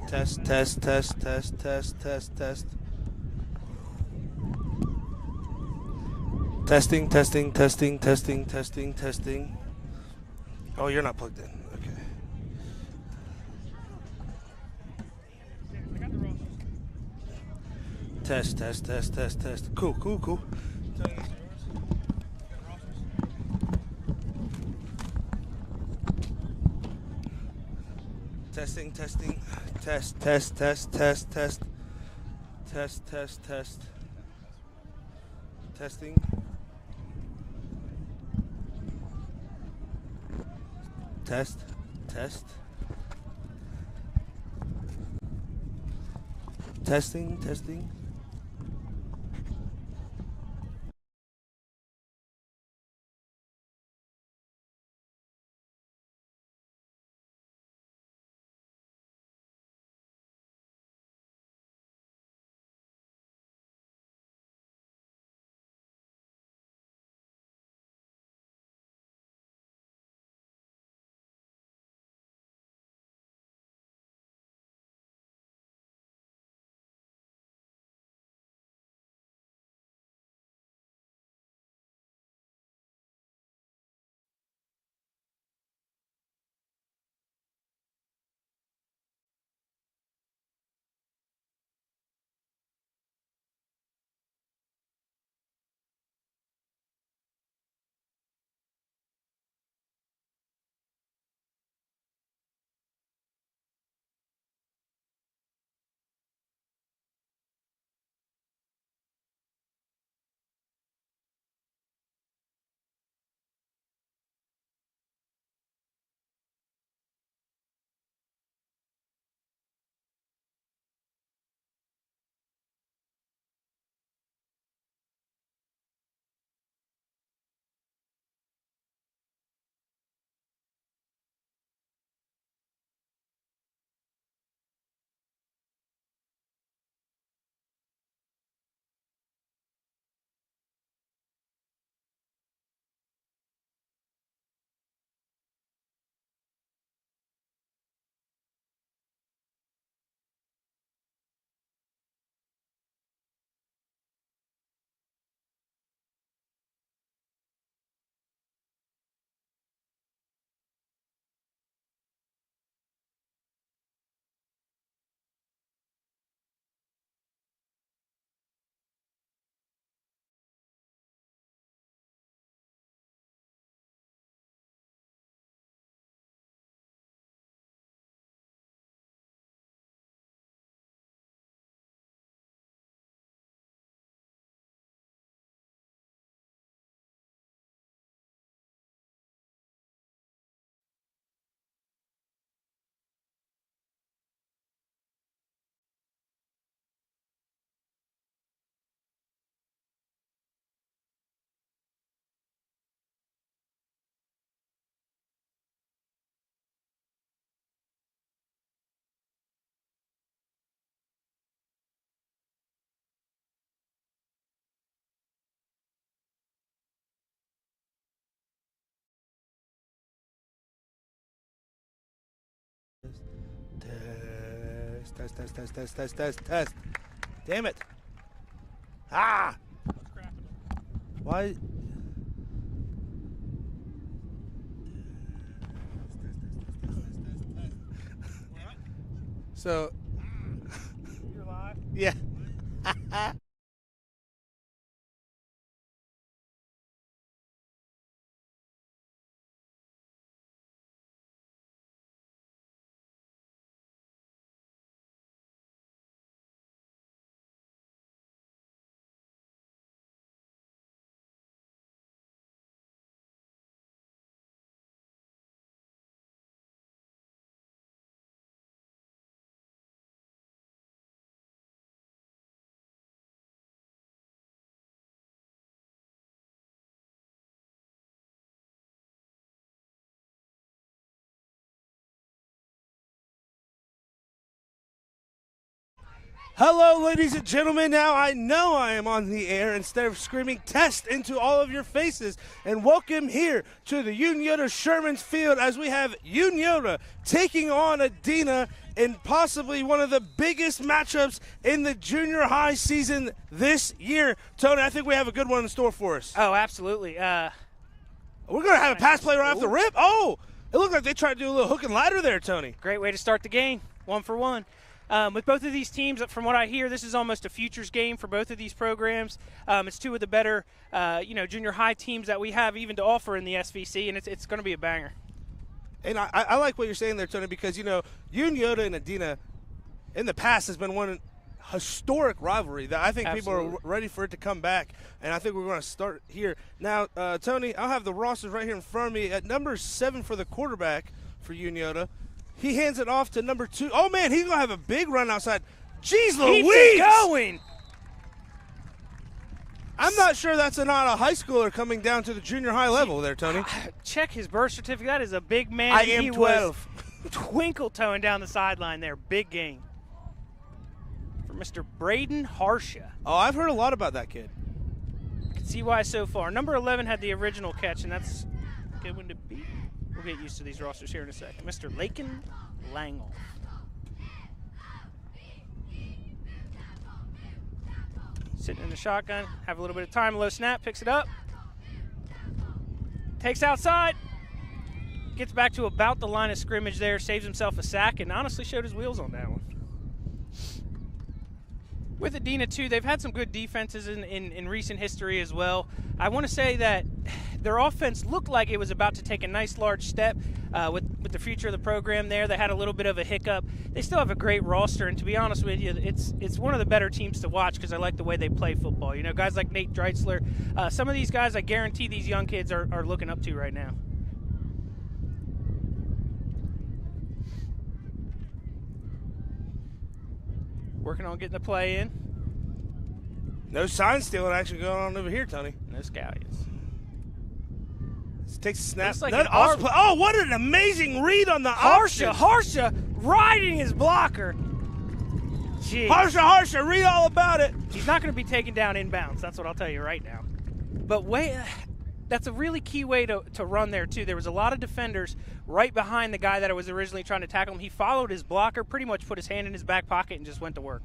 Test, test, test, test, test, test, test. Testing, testing, testing, testing, testing, testing. Oh, you're not plugged in. Okay. Test, test, test, test, test. Cool, cool, cool. Testing, testing, test, test, test, test, test, test, test, test, testing. Test, test, testing, testing. Test, test, test, test, test, test, test. Damn it. Ah! Why? So. You're live? Yeah. Hello, ladies and gentlemen. Now I know I am on the air instead of screaming test into all of your faces. And welcome here to the Unioto Sherman's Field as we have Unioto taking on Adena in possibly one of the biggest matchups in the junior high season this year. Tony, I think we have a good one in store for us. Oh, absolutely. We're going to have a pass play right off the rip. Oh, it looked like they tried to do a little hook and ladder there, Tony. Great way to start the game, 1-for-1. With both of these teams, from what I hear, this is almost a futures game for both of these programs. It's two of the better, junior high teams that we have even to offer in the SVC, and it's going to be a banger. And I like what you're saying there, Tony, because, Unioto and Adena in the past has been one historic rivalry that I think Absolutely. people are ready for it to come back, and I think we're going to start here. Now, Tony, I'll have the rosters right here in front of me. At number 7 for the quarterback for Unioto, he hands it off to number 2. Oh, man, he's going to have a big run outside. Jeez Louise! Keeps it going! I'm not sure that's not a high schooler coming down to the junior high level there, Tony. Check his birth certificate. That is a big man. I am 12. Twinkle-toeing down the sideline there. Big game for Mr. Braden Harsha. Oh, I've heard a lot about that kid. You can see why so far. Number 11 had the original catch, and that's a good one to beat. We'll get used to these rosters here in a second. Mr. Lakin Langoff. Sitting in the shotgun, have a little bit of time, low snap, picks it up. Takes outside. Gets back to about the line of scrimmage there, saves himself a sack, and honestly showed his wheels on that one. With Adena, too, they've had some good defenses in recent history as well. I want to say that their offense looked like it was about to take a nice large step with the future of the program there. They had a little bit of a hiccup. They still have a great roster, and to be honest with you, it's one of the better teams to watch because I like the way they play football. Guys like Nate Dreitzler, some of these guys I guarantee these young kids are looking up to right now. Working on getting the play in. No sign stealing action going on over here, Tony. No scallions. Takes a snap. Like oh, what an amazing read on the option. Harsha riding his blocker. Jeez. Harsha, read all about it. He's not going to be taken down inbounds. That's what I'll tell you right now. But that's a really key way to run there, too. There was a lot of defenders right behind the guy that was originally trying to tackle him. He followed his blocker, pretty much put his hand in his back pocket and just went to work.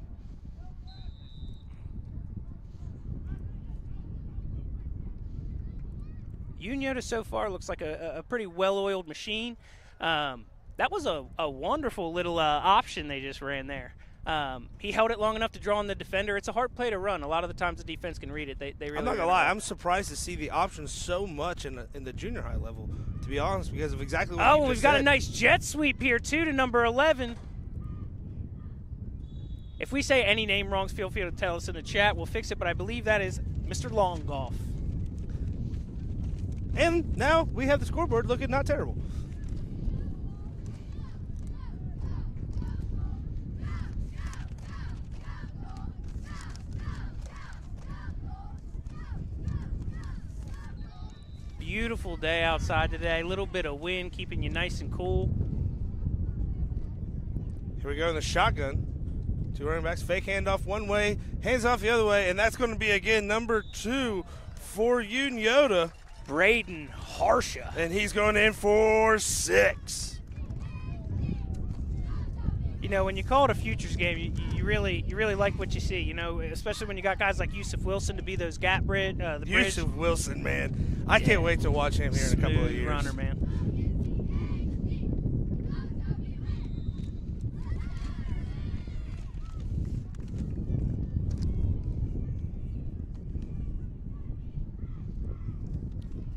Unioto so far looks like a pretty well-oiled machine. That was a wonderful little option they just ran there. He held it long enough to draw on the defender. It's a hard play to run. A lot of the times the defense can read it. They really. I'm not gonna lie. I'm surprised to see the options so much in the junior high level. To be honest, because of exactly what you just said. We've got a nice jet sweep here too to number 11. If we say any name wrong, feel free to tell us in the chat. We'll fix it. But I believe that is Mr. Longoff. And now we have the scoreboard looking not terrible. Beautiful day outside today. A little bit of wind keeping you nice and cool. Here we go in the shotgun. Two running backs, fake handoff one way, hands off the other way, and that's going to be, again, number 2 for Unioto. Braden Harsha. And he's going in for 6. When you call it a futures game, you really like what you see, especially when you got guys like Yusuf Wilson to be those gap bridge. Yusuf Wilson, man. I can't wait to watch him here in a couple of years. Runner, man.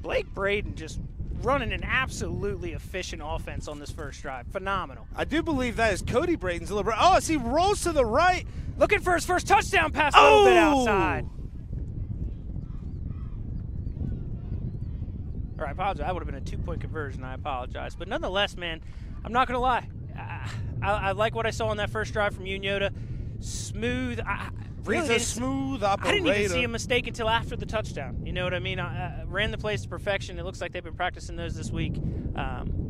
Blake Braden just running an absolutely efficient offense on this first drive. Phenomenal. I do believe that is Cody Braden's little brother. Oh, as he rolls to the right. Looking for his first touchdown pass a little bit outside. All right, I apologize. That would have been a 2-point conversion. I apologize. But nonetheless, man, I'm not going to lie. I like what I saw on that first drive from Unioto. Smooth. He's a smooth operator. I didn't even see a mistake until after the touchdown. You know what I mean? I ran the plays to perfection. It looks like they've been practicing those this week.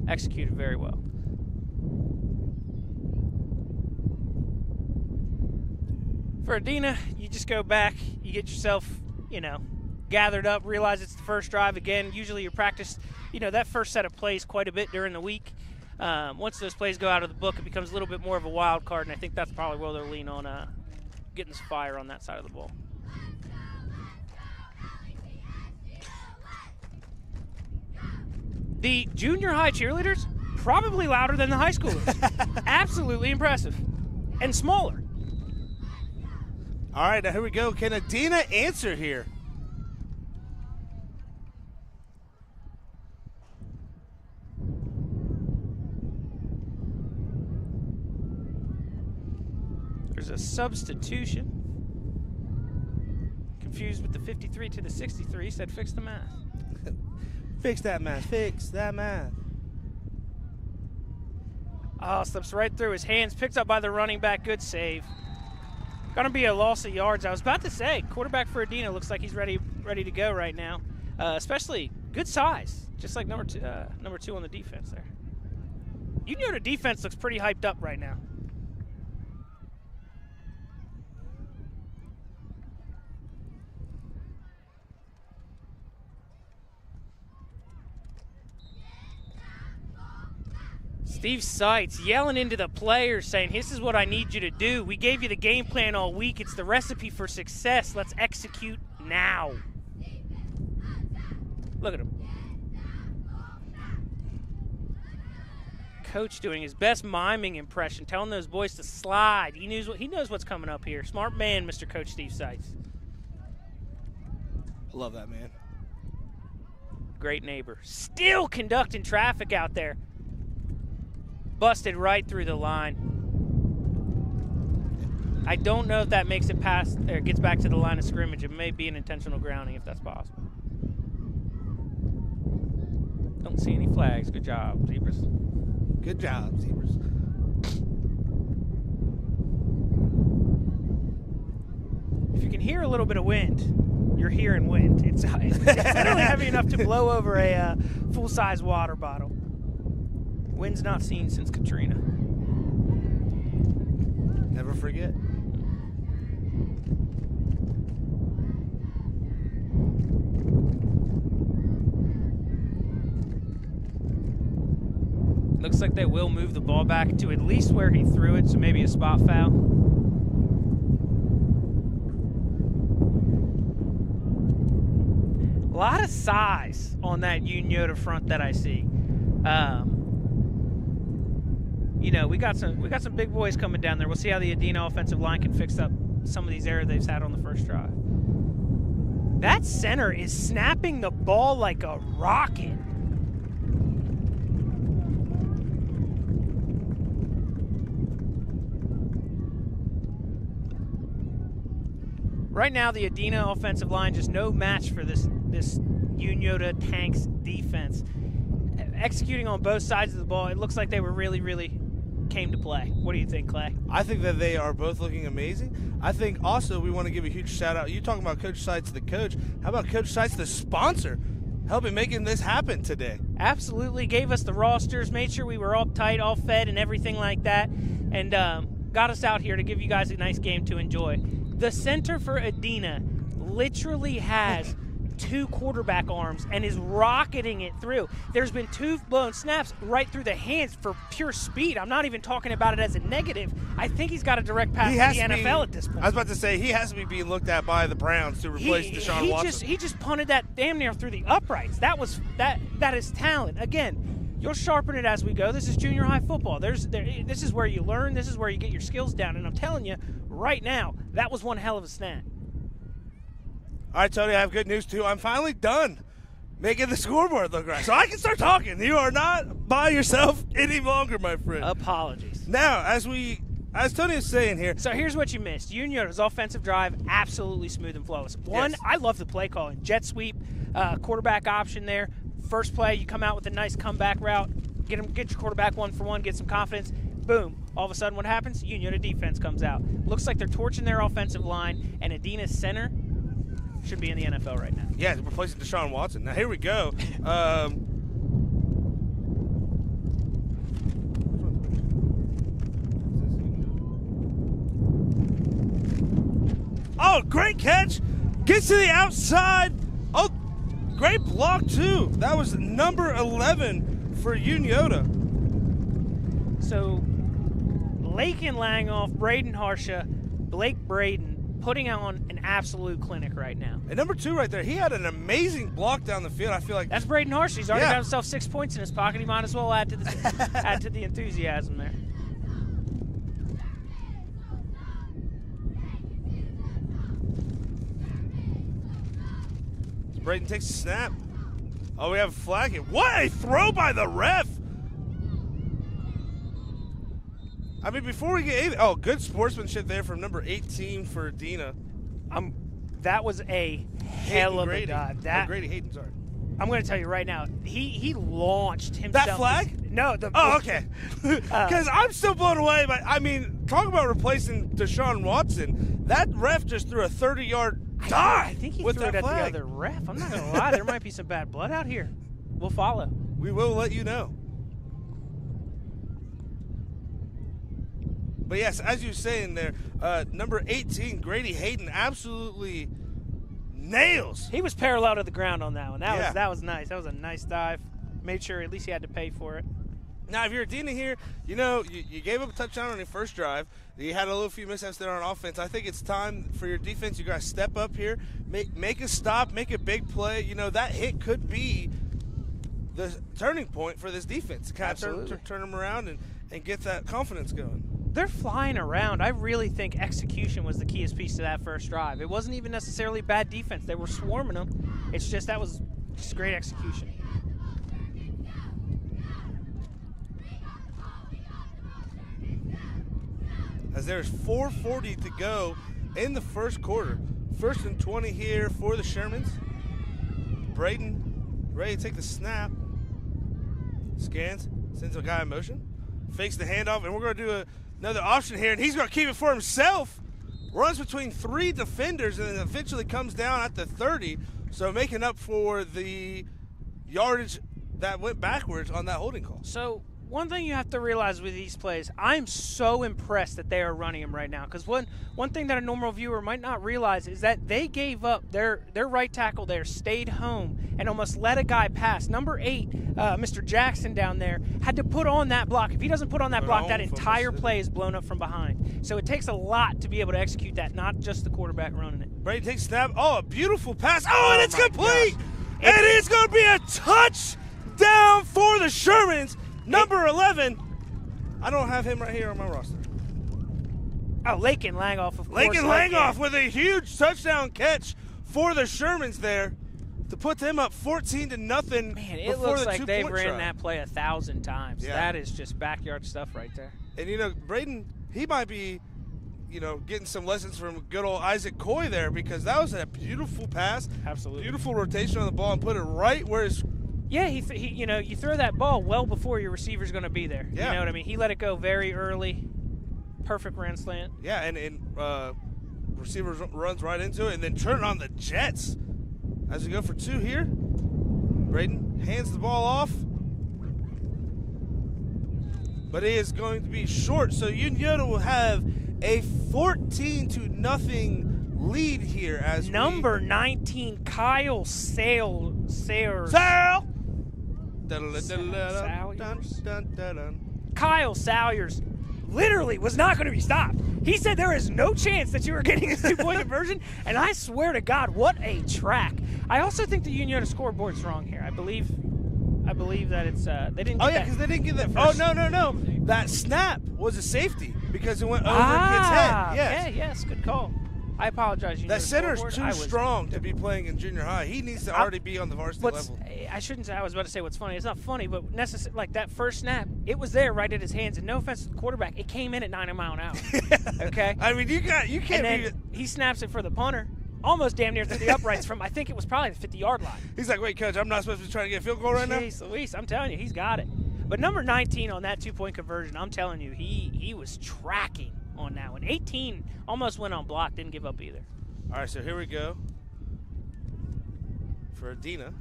Executed very well. For Adena, you just go back. You get yourself, gathered up, realize it's the first drive again. Usually you practice, that first set of plays quite a bit during the week. Once those plays go out of the book, it becomes a little bit more of a wild card, and I think that's probably where they'll lean on getting some fire on that side of the ball. The junior high cheerleaders, probably louder than the high schoolers. Absolutely impressive. And smaller. All right, now here we go. Can Adena answer here? There's a substitution. Confused with the 53 to the 63, said fix the math. Fix that math. Fix that math. Oh, slips right through his hands. Picked up by the running back. Good save. Gonna be a loss of yards. I was about to say, quarterback for Adena looks like he's ready to go right now. Especially good size, just like number two on the defense there. Unioto defense looks pretty hyped up right now. Steve Seitz yelling into the players saying, this is what I need you to do. We gave you the game plan all week. It's the recipe for success. Let's execute now. Look at him. Coach doing his best miming impression, telling those boys to slide. He knows what's coming up here. Smart man, Mr. Coach Steve Seitz. I love that, man. Great neighbor. Still conducting traffic out there. Busted right through the line. I don't know if that makes it past or gets back to the line of scrimmage. It may be an intentional grounding if that's possible. Don't see any flags. Good job, Zebras. Good job, Zebras. If you can hear a little bit of wind, you're hearing wind. It's literally heavy enough to blow over a full-size water bottle. Wind's not seen since Katrina. Never forget. Looks like they will move the ball back to at least where he threw it, so maybe a spot foul. A lot of size on that Unioto front that I see. You know, we got some big boys coming down there. We'll see how the Adena offensive line can fix up some of these errors they've had on the first drive. That center is snapping the ball like a rocket. Right now, the Adena offensive line just no match for this Unioto Tanks defense. Executing on both sides of the ball, it looks like they were really came to play. What do you think, Clay? I think that they are both looking amazing. I think also we want to give a huge shout out. You talking about Coach Seitz, the coach. How about Coach Seitz, the sponsor, helping making this happen today? Absolutely. Gave us the rosters, made sure we were all tight, all fed, and everything like that, and got us out here to give you guys a nice game to enjoy. The center for Adena literally has 2 quarterback arms and is rocketing it through. There's been 2 blown snaps right through the hands for pure speed. I'm not even talking about it as a negative. I think he's got a direct path to the NFL at this point. I was about to say, he has to be being looked at by the Browns to replace Deshaun Watson. He just punted that damn near through the uprights. That is talent. Again, you'll sharpen it as we go. This is junior high football. This is where you learn. This is where you get your skills down. And I'm telling you, right now, that was one hell of a snap. All right, Tony, I have good news, too. I'm finally done making the scoreboard look right. So I can start talking. You are not by yourself any longer, my friend. Apologies. Now, as Tony is saying here. So here's what you missed. Unioto's offensive drive, absolutely smooth and flawless. One, yes. I love the play calling. Jet sweep, quarterback option there. First play, you come out with a nice comeback route. Get your quarterback 1-for-1, get some confidence. Boom. All of a sudden, what happens? Unioto defense comes out. Looks like they're torching their offensive line, and Adena's center should be in the NFL right now. Yeah, replacing Deshaun Watson. Now, here we go. Oh, great catch. Gets to the outside. Oh, great block, too. That was number 11 for Unioto. So Lakin Langoff, Braden Harsha, Blake Braden putting on an absolute clinic right now. And number 2 right there, he had an amazing block down the field. I feel like that's Braden Harsha. He's already yeah. got himself 6 points in his pocket. He might as well add to the add to the enthusiasm there. Braden takes a snap. Oh, we have a flag. What a throw by the ref! I mean, before we get anything, oh, good sportsmanship there from number 18 for Adena. That was a hell of a dive. Grady Hayden, sorry. I'm going to tell you right now, he launched himself. That flag? No. Oh, okay. Because I'm still blown away. But I mean, talk about replacing Deshaun Watson. That ref just threw a 30-yard dive. I think he with threw it that at flag. the other ref. I'm not going to lie. There might be some bad blood out here. We'll follow. We will let you know. But yes, as you were saying there, number 18, Grady Hayden, absolutely nails. He was parallel to the ground on that one. That Yeah. was nice. That was a nice dive. Made sure at least he had to pay for it. Now, if you're Adena here, you know, you gave up a touchdown on your first drive. You had a little few mishaps there on offense. I think it's time for your defense. You got to step up here, make a stop, make a big play. You know, that hit could be the turning point for this defense. Kind of turn them around and get that confidence going. They're flying around. I really think execution was the keyest piece to that first drive. It wasn't even necessarily bad defense. They were swarming them. It's just that was just great execution. As there's 4:40 to go in the first quarter. 1st and 20 here for the Shermans. Braden ready to take the snap. Scans, sends a guy in motion. Fakes the handoff, and we're going to do another option here, and he's going to keep it for himself. Runs between 3 defenders, and then eventually comes down at the 30. So making up for the yardage that went backwards on that holding call. So one thing you have to realize with these plays, I'm so impressed that they are running them right now. Because one thing that a normal viewer might not realize is that they gave up their right tackle there, stayed home, and almost let a guy pass. Number 8, Mr. Jackson down there, had to put on that block. If he doesn't put on that block, that entire play is blown up from behind. So it takes a lot to be able to execute that, not just the quarterback running it. Brady takes snap. Oh, a beautiful pass. Oh, and it's complete. And it's going to be a touchdown for the Shermans. Number 11. I don't have him right here on my roster. Oh, Lakin Langoff, of course. Lakin Langoff with a huge touchdown catch for the Shermans there to put them up 14-0. Man, it looks like they've ran that play 1,000 times. Yeah. That is just backyard stuff right there. And, you know, Braden, he might be, you know, getting some lessons from good old Isaac Coy there, because that was a beautiful pass. Absolutely. Beautiful rotation on the ball and put it right where his – yeah, he you know, you throw that ball well before your receiver's going to be there. Yeah. You know what I mean? He let it go very early. Perfect run slant. Yeah, and receiver runs right into it, and then turn on the Jets as we go for 2 here. Braden hands the ball off, but it is going to be short. So Unioto will have a 14-0 lead here as number 19, Kyle Sayers. Kyle Salyers literally was not going to be stopped. He said there is no chance that you were getting a 2-point conversion, and I swear to God, what a track. I also think the Unioto scoreboard's wrong here. I believe that it's they didn't get because they didn't get that. Oh, no. That snap was a safety because it went over kid's head. Yes. Okay, yes, good call. I apologize. That center's too strong to be playing in junior high. He needs to already be on the varsity level. I shouldn't say. I was about to say what's funny. It's not funny, but like that first snap, it was there right at his hands. And no offense to the quarterback, it came in at 90 mile an hour. Okay. I mean, you can't. And then he snaps it for the punter, almost damn near through the uprights from. I think it was probably the 50-yard line. He's like, wait, coach, I'm not supposed to be trying to get a field goal right now. Jeez Louise, I'm telling you, he's got it. But number 19 on that 2-point conversion, I'm telling you, he was tracking on that one. 18 almost went on block, didn't give up either. All right, so here we go for Adena.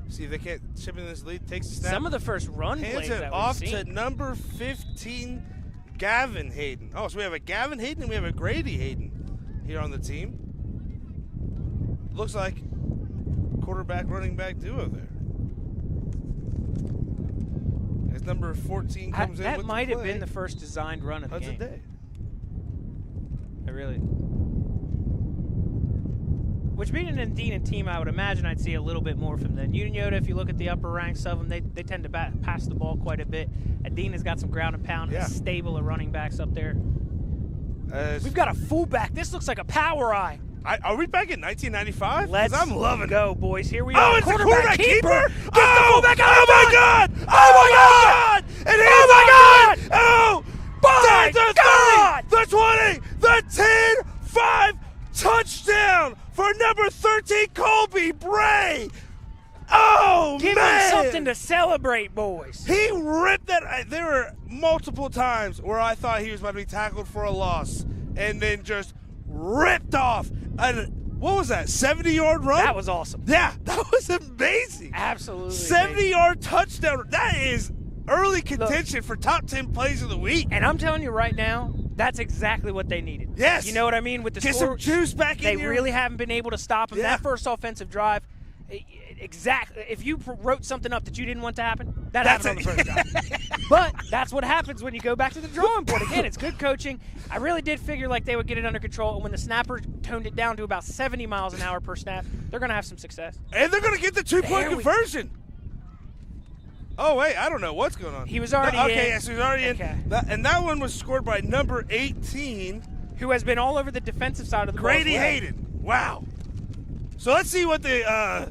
See if they can't chip in this lead. Takes the snap. Some of the first run plays that we've seen. Hands it off to number 15, Gavin Hayden. Oh, so we have a Gavin Hayden and we have a Grady Hayden here on the team. Looks like quarterback, running back duo there. as number 14 comes in. That might have been the first designed run of the game. Day. Which being an Adena team, I would imagine I'd see a little bit more from them. Unioto, if you look at the upper ranks of them, they tend to pass the ball quite a bit. Adena's got some ground and pound, a stable of running backs up there. We've got a fullback. This looks like a power eye. Are we back in 1995? Let's I'm loving go, boys. Here we are. Oh, it's a quarterback keeper. Get the fullback out of my God! Oh, my God! And oh, my God! Oh, my God! The 20, the 10-5 touchdown for number 13, Colby Bray. Oh, Give man. him something to celebrate, boys. He ripped that. There were multiple times where I thought he was about to be tackled for a loss and then just ripped off. What was that, 70-yard run? That was awesome. Yeah, that was amazing. Absolutely. 70-yard touchdown. That is early contention for top 10 plays of the week. And I'm telling you right now, that's exactly what they needed. Yes. You know what I mean? With the Get score, some juice back in They here. really haven't been able to stop him. Yeah. That first offensive drive, exactly. If you wrote something up that you didn't want to happen, that happened on the first drive. But that's what happens when you go back to the drawing board. Again, it's good coaching. I really did figure like they would get it under control, and when the snapper toned it down to about 70 miles an hour per snap, they're going to have some success. And they're going to get the two-point conversion. Oh, wait, I don't know what's going on. He was already in. Okay, yes, he was already in. And that one was scored by number 18. Who has been all over the defensive side of the ball. Grady Hayden. Wow. So let's see what the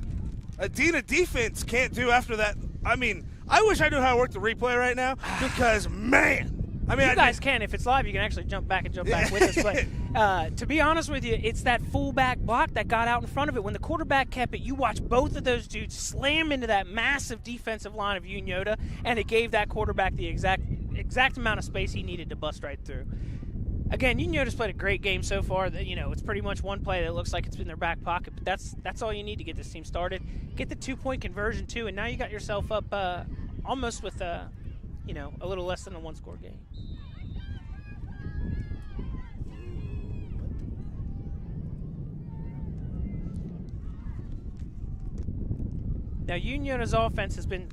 Adena defense can't do after that. I mean, I wish I knew how to work the replay right now because, man. I mean, you guys can. If it's live, you can actually jump back with us. But to be honest with you, it's that fullback block that got out in front of it. When the quarterback kept it, you watch both of those dudes slam into that massive defensive line of Unioto, and it gave that quarterback the exact amount of space he needed to bust right through. Again, Unioto's played a great game so far. It's pretty much one play that looks like it's in their back pocket, but that's all you need to get this team started. Get the two-point conversion, too, and now you got yourself up almost with a little less than a one-score game. Now, Unioto's offense has been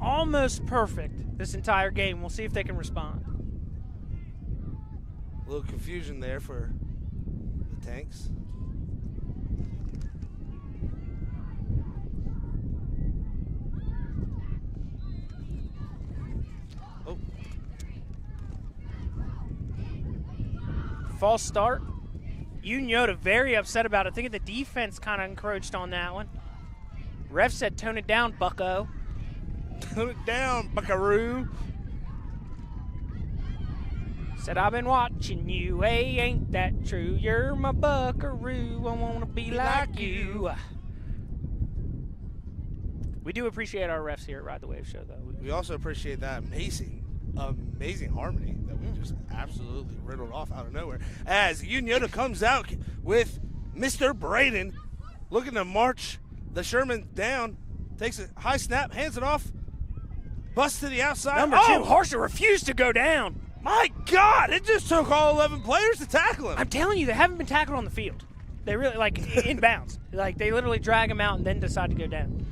almost perfect this entire game. We'll see if they can respond. A little confusion there for the Tanks. Oh. False start. Unioto very upset about it. I think the defense kind of encroached on that one. Ref said, tone it down, bucko. Tone it down, buckaroo. Said, I've been watching you. Hey, ain't that true? You're my buckaroo. I want to be like you. We do appreciate our refs here at Ride the Wave Show, though. We also appreciate that amazing harmony that we just absolutely riddled off out of nowhere. As Unioto comes out with Mr. Braden looking to march the Sherman down, takes a high snap, hands it off, busts to the outside. Number 2, Harsha refused to go down. My God, it just took all 11 players to tackle him. I'm telling you, they haven't been tackled on the field. They really, in bounds. They literally drag him out and then decide to go down.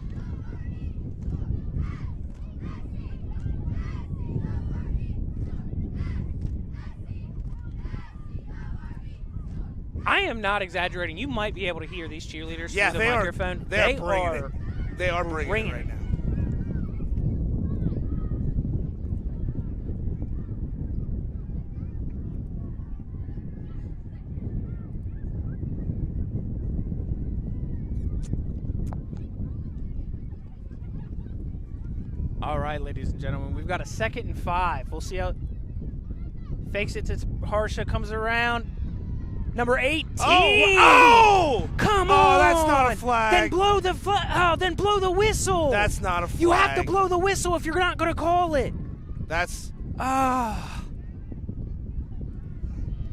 I am not exaggerating. You might be able to hear these cheerleaders through the microphone. They are bringing it right now. All right, ladies and gentlemen, we've got a 2nd and 5. We'll see how fakes it to Harsha, comes around. Number 18. Oh! Come on! Oh, that's not a flag. Then blow the whistle. That's not a flag. You have to blow the whistle if you're not going to call it. That's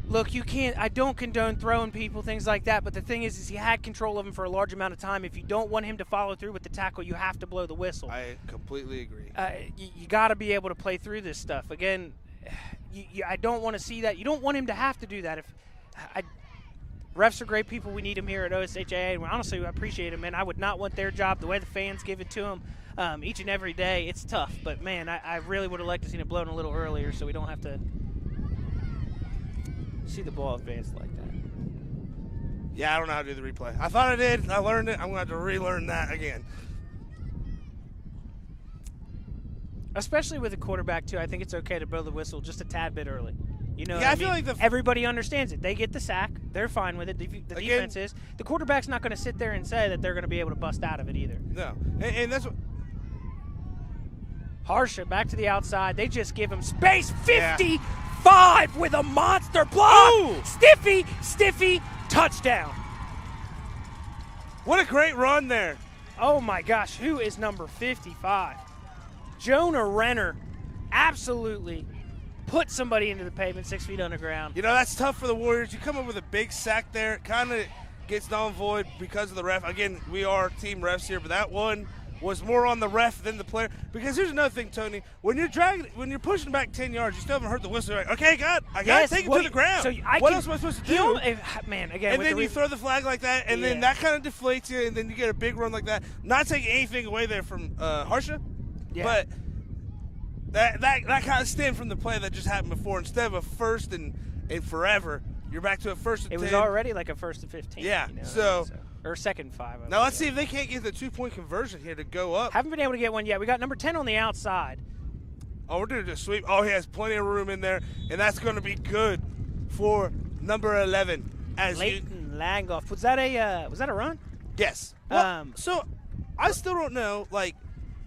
Look, you can't. I don't condone throwing people, things like that. But the thing is he had control of him for a large amount of time. If you don't want him to follow through with the tackle, you have to blow the whistle. I completely agree. You got to be able to play through this stuff. Again, I don't want to see that. You don't want him to have to do that. refs are great people. We need them here at OSHAA, and honestly, we appreciate them, man. I would not want their job the way the fans give it to them each and every day. It's tough, but, man, I really would have liked to see it blown a little earlier so we don't have to see the ball advance like that. Yeah, I don't know how to do the replay. I thought I did. I learned it. I'm going to have to relearn that again. Especially with a quarterback, too, I think it's okay to blow the whistle just a tad bit early. You know, yeah, I feel like everybody understands it. They get the sack. They're fine with it. The defense is. The quarterback's not going to sit there and say that they're going to be able to bust out of it either. No. And that's what. Harsha back to the outside. They just give him space. 55 with a monster block. Ooh. Stiffy, touchdown. What a great run there. Oh, my gosh. Who is number 55? Jonah Renner absolutely put somebody into the pavement 6 feet underground. You know, that's tough for the Warriors. You come up with a big sack there. It kind of gets null and void because of the ref. Again, we are team refs here, but that one was more on the ref than the player. Because here's another thing, Tony. When you're pushing back 10 yards, you still haven't heard the whistle. You're like, okay, I got to take it to the ground. So what else am I supposed to do? Man, again, and then you throw the flag like that, and then that kind of deflates you, and then you get a big run like that. Not taking anything away there from Harsha. Yeah. But that kind of stemmed from the play that just happened before. Instead of a first and forever, you're back to a first and 10. It was already like a first and 15. Yeah. You know, so or second and 5. Now let's see if they can't get the 2-point conversion here to go up. Haven't been able to get one yet. We got number 10 on the outside. Oh, we're doing a sweep. Oh, he has plenty of room in there, and that's going to be good for number 11. Leighton Langoff. Was that a run? Yes. Well, so I still don't know. Like,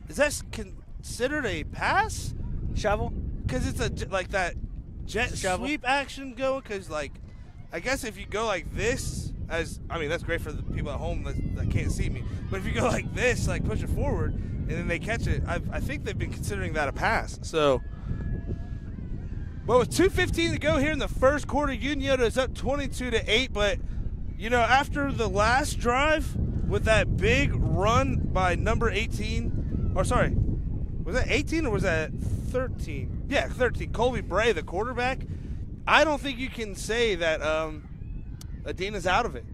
is that considered a pass? Shovel? Because it's like that jet sweep action going. Because, like, I guess if you go like this, that's great for the people at home that can't see me. But if you go like this, like push it forward, and then they catch it, I think they've been considering that a pass. So, but with 2:15 to go here in the first quarter, Unioto is up 22-8. But, you know, after the last drive with that big run by number 18, or sorry, was that 18 or was that 13? Yeah, 13. Colby Bray, the quarterback. I don't think you can say that Adena's out of it.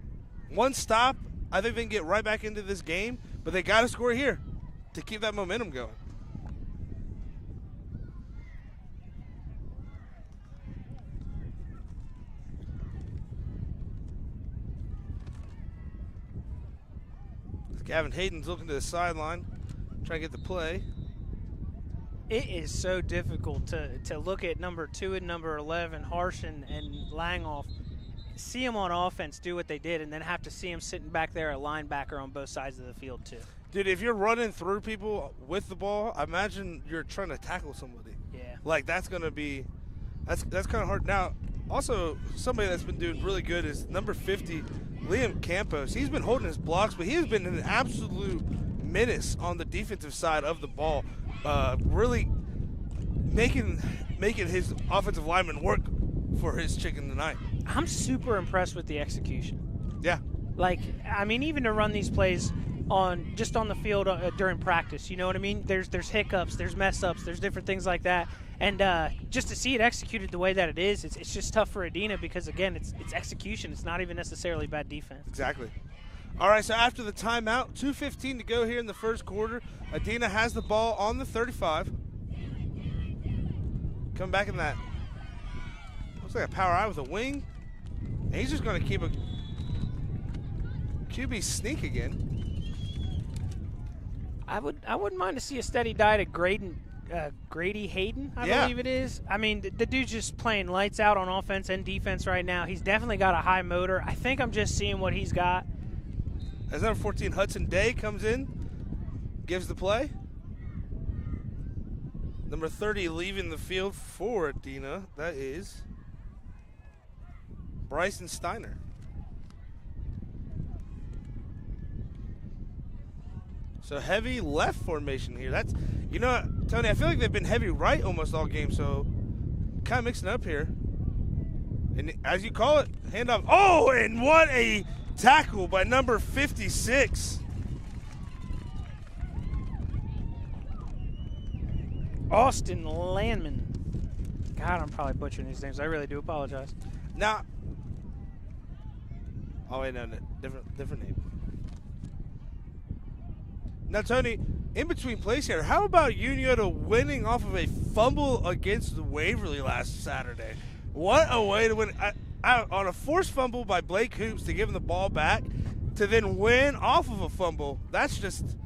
One stop, I think they can get right back into this game, but they got to score here to keep that momentum going. Gavin Hayden's looking to the sideline, trying to get the play. It is so difficult to look at number 2 and number 11, Harsh and Langoff, see them on offense do what they did, and then have to see them sitting back there at linebacker on both sides of the field too. Dude, if you're running through people with the ball, imagine you're trying to tackle somebody. Yeah. Like, that's going to be – that's kind of hard. Now, also, somebody that's been doing really good is number 50, Liam Campos. He's been holding his blocks, but he has been an absolute menace on the defensive side of the ball. Really making his offensive lineman work for his chicken tonight. I'm super impressed with the execution. Yeah. Like, I mean, even to run these plays on the field during practice, you know what I mean? There's hiccups, there's mess ups, there's different things like that, and just to see it executed the way that it is, it's just tough for Adena because again, it's execution. It's not even necessarily bad defense. Exactly. All right, so after the timeout, 2:15 to go here in the first quarter. Adena has the ball on the 35. Coming back in that. Looks like a power eye with a wing. And he's just going to keep a QB sneak again. I wouldn't mind to see a steady diet at Grady Hayden, I believe it is. I mean, the dude's just playing lights out on offense and defense right now. He's definitely got a high motor. I think I'm just seeing what he's got. As number 14, Hudson Day comes in, gives the play. Number 30 leaving the field for Adena. That is Bryson Steiner. So heavy left formation here. That's, you know, Tony, I feel like they've been heavy right almost all game, so kind of mixing up here. And as you call it, handoff. Oh, and what a tackle by number 56. Austin Landman. God, I'm probably butchering these names. I really do apologize. Now, Oh, wait, no, different name. Now, Tony, in between plays here, how about Unioto winning off of a fumble against Waverly last Saturday? What a way to win. On a forced fumble by Blake Hoops to give him the ball back, to then win off of a fumble. That's just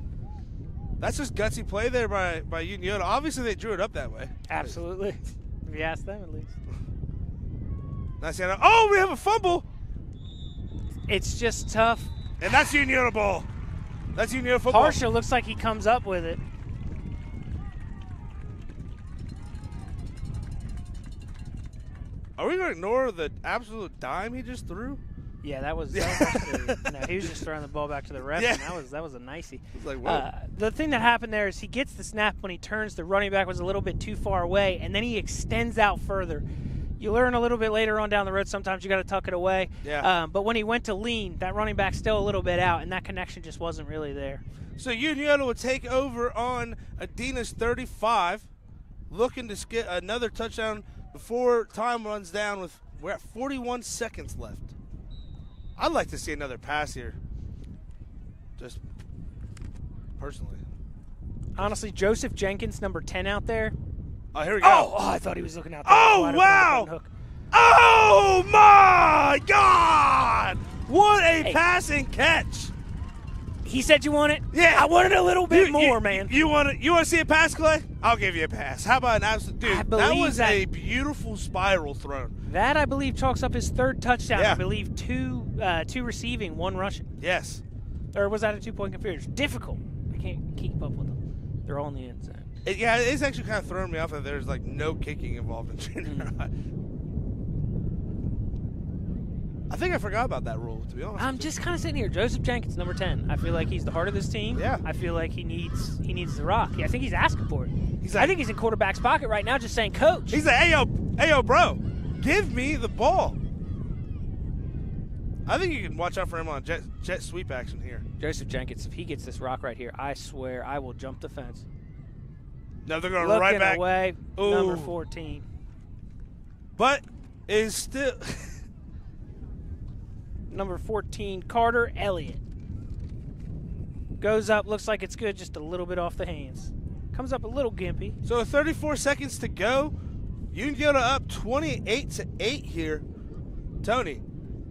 gutsy play there by Unioto. Obviously, they drew it up that way. Absolutely. If you ask them, at least. Nice. Oh, we have a fumble. It's just tough. And that's Unioto ball. That's Unioto football. Harsha looks like he comes up with it. Are we going to ignore the absolute dime he just threw? Yeah, that was no, he was just throwing the ball back to the ref, Yeah. and that was a nicey. Like, whoa. The thing that happened there is he gets the snap when he turns. The running back was a little bit too far away, and then he extends out further. You learn a little bit later on down the road, sometimes you got to tuck it away. Yeah. But when he went to lean, that running back's still a little bit out, and that connection just wasn't really there. So Unioto would take over on Adena's 35, looking to get another touchdown before time runs down. We're at 41 seconds left. I'd like to see another pass here, just personally. Honestly, Joseph Jenkins, number 10 out there. Oh, here we go. Oh, I thought he was looking out there. Oh, wow. Oh, my God. What a passing catch. He said you want it? Yeah. I wanted a little bit more, man. You want to see a pass, Clay? I'll give you a pass. How about an absolute dude? That was a beautiful spiral throw. That, I believe, chalks up his third touchdown. Yeah. I believe two receiving, one rushing. Yes. Or was that a 2-point conversion? Difficult. I can't keep up with them. They're all in the end zone. It's actually kind of throwing me off that there's like no kicking involved in junior high. I think I forgot about that rule, to be honest. I'm just kind of sitting here. Joseph Jenkins, number 10. I feel like he's the heart of this team. Yeah. I feel like he needs the rock. I think he's asking for it. Like, I think he's in quarterback's pocket right now just saying, Coach. He's like, hey, yo, bro, give me the ball. I think you can watch out for him on jet sweep action here. Joseph Jenkins, if he gets this rock right here, I swear I will jump the fence. No, they're going right back. Away, Ooh. number 14. But is still... Number 14, Carter Elliott. Goes up, looks like it's good, just a little bit off the hands. Comes up a little gimpy. So 34 seconds to go. Unioto up 28-8 here. Tony,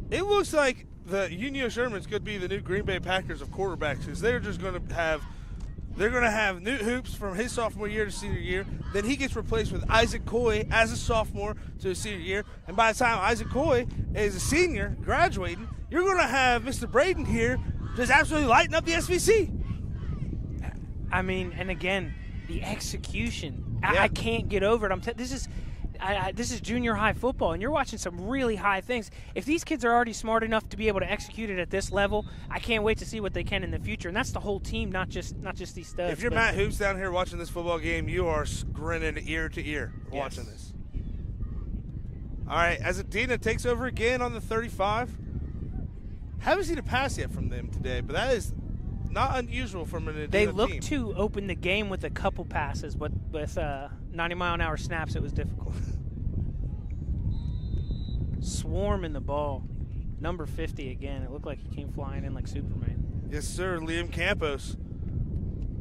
it looks like the Unio Shermans could be the new Green Bay Packers of quarterbacks, because they're just going to have Newt Hoops from his sophomore year to senior year. Then he gets replaced with Isaac Coy as a sophomore to his senior year. And by the time Isaac Coy is a senior graduating, you're going to have Mr. Braden here just absolutely lighting up the SVC. I mean, and again, the execution. Yeah. I can't get over it. This is junior high football, and you're watching some really high things. If these kids are already smart enough to be able to execute it at this level, I can't wait to see what they can in the future. And that's the whole team, not just these studs. If you're Matt Hoops down here watching this football game, you are grinning ear to ear watching this. All right, as Adena takes over again on the 35. Haven't seen a pass yet from them today, but that is not unusual from an Adena team. They look to open the game with a couple passes, but with 90-mile-an-hour snaps, it was difficult. Swarming the ball. Number 50 again. It looked like he came flying in like Superman. Yes, sir, Liam Campos.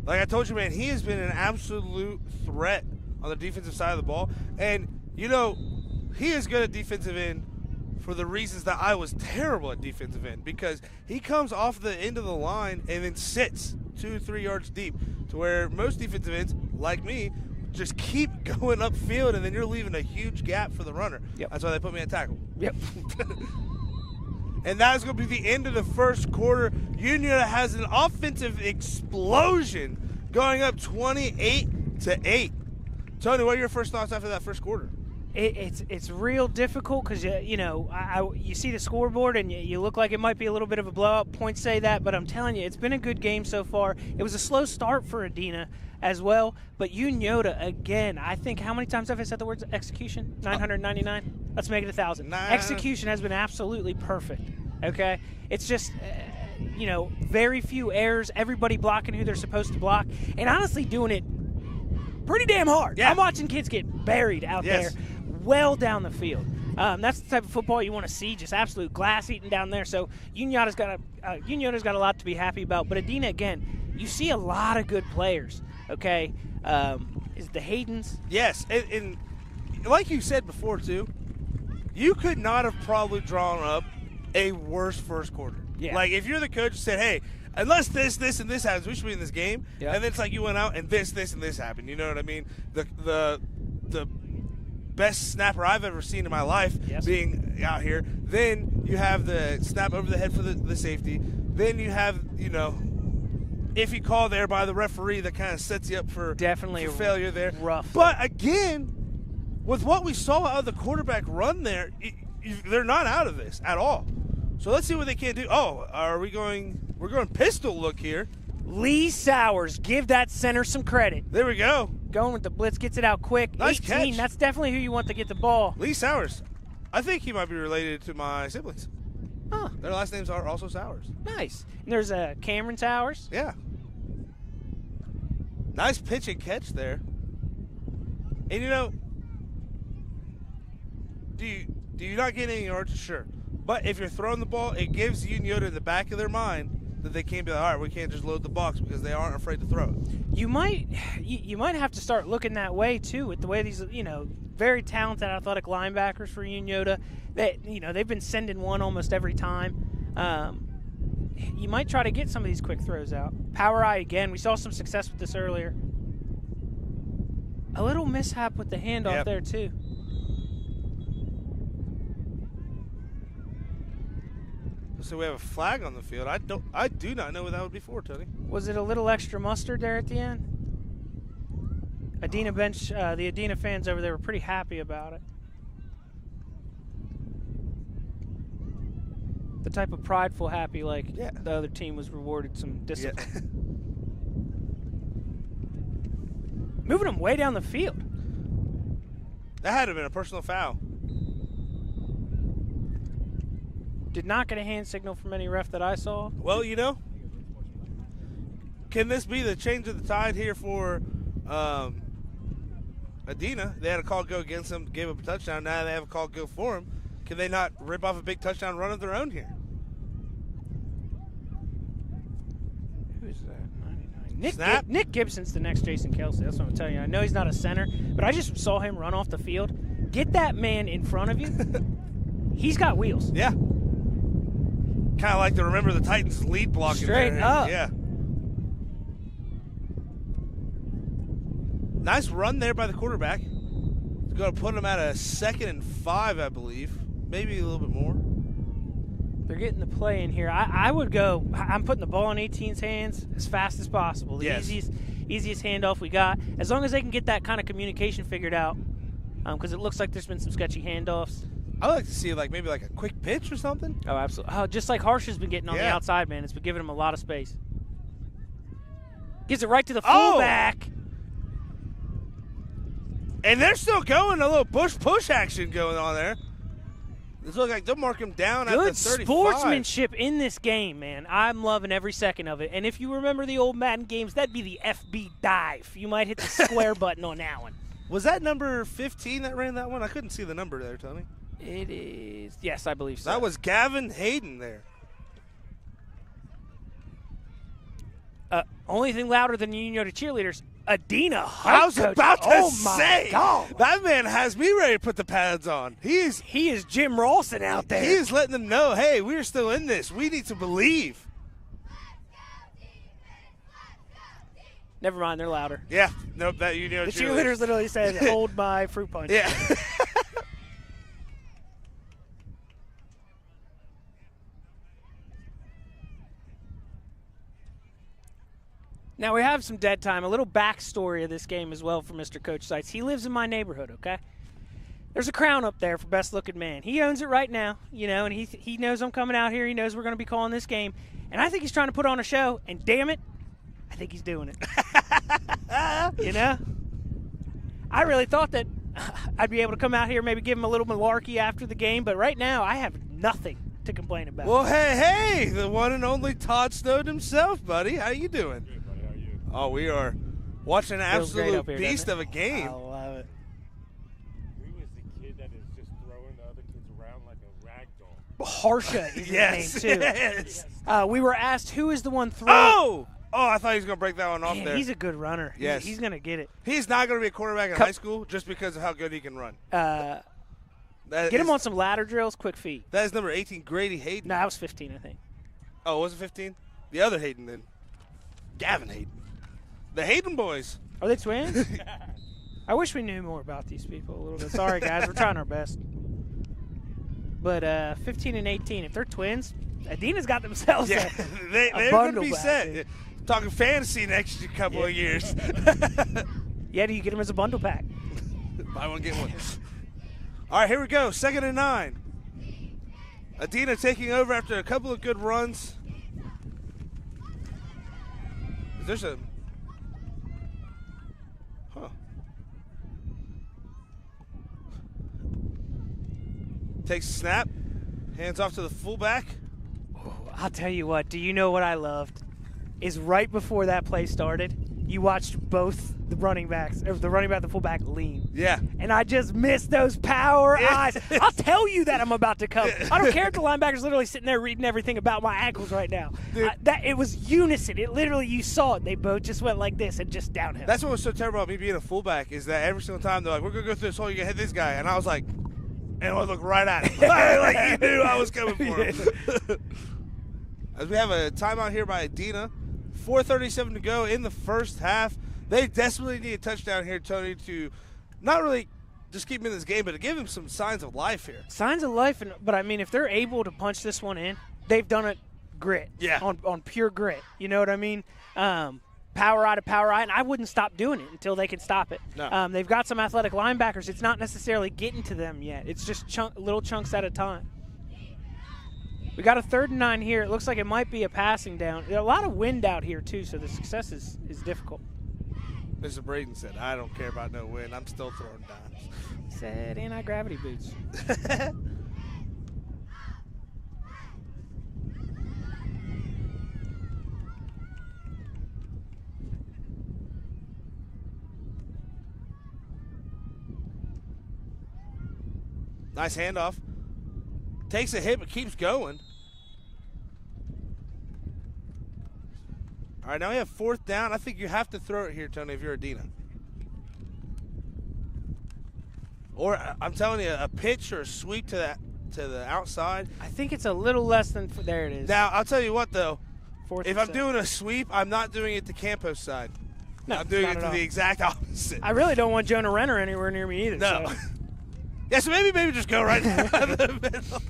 Like I told you, man, he has been an absolute threat on the defensive side of the ball. And, you know, he is good at defensive end for the reasons that I was terrible at defensive end, because he comes off the end of the line and then sits 2-3 yards deep, to where most defensive ends, like me, just keep going upfield, and then you're leaving a huge gap for the runner. Yep. That's why they put me at tackle. Yep. And that is going to be the end of the first quarter. Unioto has an offensive explosion going up 28-8. Tony, what are your first thoughts after that first quarter? It's real difficult because, you see the scoreboard and you look like it might be a little bit of a blowout. Points say that, but I'm telling you, it's been a good game so far. It was a slow start for Adena as well, but Unioto, again, I think, how many times have I said the words execution? 999? Let's make it 1,000. Execution has been absolutely perfect, okay? It's just, very few errors, everybody blocking who they're supposed to block, and honestly doing it pretty damn hard. Yeah. I'm watching kids get buried out there well down the field. That's the type of football you want to see, just absolute glass eating down there. So Unioto's got a lot to be happy about. But Adena, again, you see a lot of good players, okay? Is the Haydens? Yes, and like you said before, too, you could not have probably drawn up a worse first quarter. Yeah. Like, if you're the coach and said, hey, unless this, and this happens, we should be in this game. Yeah. And then it's like you went out and this, and this happened. You know what I mean? The best snapper I've ever seen in my life being out here. Then you have the snap over the head for the safety. Then you have, iffy call there by the referee that kind of sets you up for failure there. Rough. But again, with what we saw out of the quarterback run there, they're not out of this at all. So let's see what they can do. Oh, we're going pistol look here. Lee Sowers, give that center some credit. There we go. Going with the blitz, gets it out quick. Nice 18, catch. That's definitely who you want to get the ball. Lee Sowers. I think he might be related to my siblings. Huh. Their last names are also Sowers. Nice. And there's Cameron Sowers. Yeah. Nice pitch and catch there. And do you not get any yards? Sure. But if you're throwing the ball, it gives Unioto in the back of their mind that they can't be like, all right, we can't just load the box because they aren't afraid to throw it. You might have to start looking that way too, with the way these very talented athletic linebackers for Unioto. They've been sending one almost every time. You might try to get some of these quick throws out. Power eye again. We saw some success with this earlier. A little mishap with the handoff there too. So we have a flag on the field. I do not know what that would be for, Tony. Was it a little extra mustard there at the end? Adena bench, the Adena fans over there were pretty happy about it. The type of prideful happy, like the other team was rewarded some discipline. Yeah. Moving them way down the field. That had to have been a personal foul. Did not get a hand signal from any ref that I saw. Well, can this be the change of the tide here for Adena? They had a call go against them, gave up a touchdown. Now they have a call go for them. Can they not rip off a big touchdown run of their own here? Who is that? 99. Nick Gibson's the next Jason Kelsey. That's what I'm telling you. I know he's not a center, but I just saw him run off the field. Get that man in front of you. He's got wheels. Yeah. Kind of like to remember the Titans' lead blocking straight there. up. Yeah. Nice run there by the quarterback. It's going to put him at a 2nd and 5, I believe. Maybe a little bit more. They're getting the play in here. I would go, I'm putting the ball in 18's hands as fast as possible. The easiest handoff we got. As long as they can get that kind of communication figured out, because it looks like there's been some sketchy handoffs. I would like to see maybe a quick pitch or something. Oh, absolutely. Oh, just like Harsh has been getting on the outside, man. It's been giving him a lot of space. Gives it right to the fullback. And they're still going. A little push action going on there. It looks like they'll mark him down at the 35. Good sportsmanship in this game, man. I'm loving every second of it. And if you remember the old Madden games, that'd be the FB dive. You might hit the square button on that one. Was that number 15 that ran that one? I couldn't see the number there, Tony. It is. Yes, I believe so. That was Gavin Hayden there. Only thing louder than Unioto cheerleaders, Adena. I was about to say. God. That man has me ready to put the pads on. He is Jim Rawson out there. He is letting them know, hey, we're still in this. We need to believe. Never mind, they're louder. Yeah. Nope, that Unioto the cheerleaders literally said, hold my fruit punch. Yeah. Now, we have some dead time, a little backstory of this game as well for Mr. Coach Seitz. He lives in my neighborhood, okay? There's a crown up there for best looking man. He owns it right now, and he knows I'm coming out here. He knows we're going to be calling this game. And I think he's trying to put on a show, and damn it, I think he's doing it. I really thought that I'd be able to come out here, maybe give him a little malarkey after the game, but right now I have nothing to complain about. Well, hey, the one and only Todd Snowden himself, buddy. How you doing? Good, buddy. How are you? Oh, we are watching an absolute here, beast of a game. I love it. Who is the kid that is just throwing the other Harsha is his name, too. Yes. We were asked who is the one throwing. Oh, I thought he was going to break that one off there. He's a good runner. Yes. He's going to get it. He's not going to be a quarterback in high school just because of how good he can run. Get him on some ladder drills, quick feet. That is number 18, Grady Hayden. No, that was 15, I think. Oh, was it 15? The other Hayden then. Gavin Hayden. The Hayden boys. Are they twins? I wish we knew more about these people a little bit. Sorry, guys. We're trying our best. But 15 and 18, if they're twins, Adena's got themselves they're going to be set. Dude. Talking fantasy next couple of years. Yeah, do you get them as a bundle pack? Buy one, get one. All right, here we go. 2nd and 9. Adena taking over after a couple of good runs. There's a... Huh. Takes a snap. Hands off to the fullback. I'll tell you what. Do you know what I loved? Is right before that play started, you watched both the running backs, or the running back and the fullback, lean. Yeah. And I just missed those power eyes. I'll tell you that I'm about to come. I don't care if the linebacker's literally sitting there reading everything about my ankles right now. It was unison. It literally, you saw it. They both just went like this and just downhill. That's what was so terrible about me being a fullback is that every single time they're like, we're going to go through this hole, you can hit this guy. And I was like, and I looked right at him. Like he knew I was coming for him. As we have a timeout here by Adena. 4:37 to go in the first half. They desperately need a touchdown here, Tony, to not really just keep him in this game, but to give him some signs of life here. Signs of life, but I mean, if they're able to punch this one in, they've done it grit. Yeah. On pure grit. You know what I mean? Power eye to power eye, and I wouldn't stop doing it until they can stop it. No. They've got some athletic linebackers. It's not necessarily getting to them yet. It's just little chunks at a time. We got a 3rd and 9 here. It looks like it might be a passing down. There's a lot of wind out here, too, so the success is difficult. Mr. Braden said, I don't care about no wind. I'm still throwing dimes. He said anti-gravity boots. Nice handoff. Takes a hit but keeps going. All right, now we have 4th down. I think you have to throw it here, Tony, if you're Adena. Or I'm telling you, a pitch or a sweep to the outside. I think it's a little less than – there it is. Now, I'll tell you what, though. 4th if I'm doing a sweep, I'm not doing it to Campos' side. No, I'm doing not it at to all. the exact opposite. I really don't want Jonah Renner anywhere near me either. No. So. Yeah, so maybe just go right down the middle.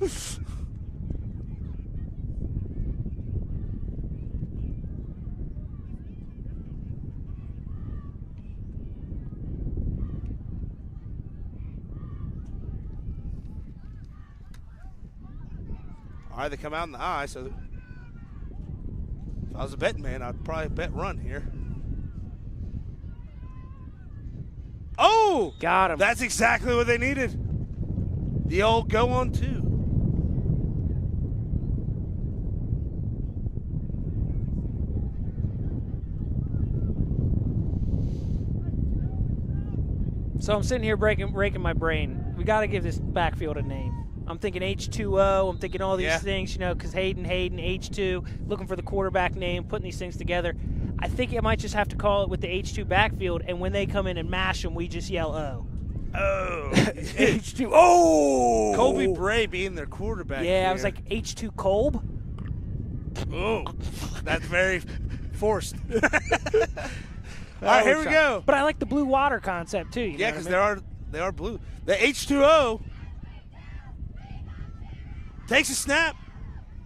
All right, they come out in the eye, so if I was a betting man, I'd probably bet run here. Oh! Got him. That's exactly what they needed. The old go on 2. So I'm sitting here breaking my brain. We got to give this backfield a name. I'm thinking H2O. I'm thinking all these things, because Hayden, H2, looking for the quarterback name, putting these things together. I think I might just have to call it with the H2 backfield, and when they come in and mash them, we just yell, oh. Oh. H2. Oh! Colby Bray being their quarterback here. I was like, H2 Kolb? Oh, that's very forced. All right, here we go. But I like the blue water concept, too. Yeah, because they are blue. The H2O takes a snap.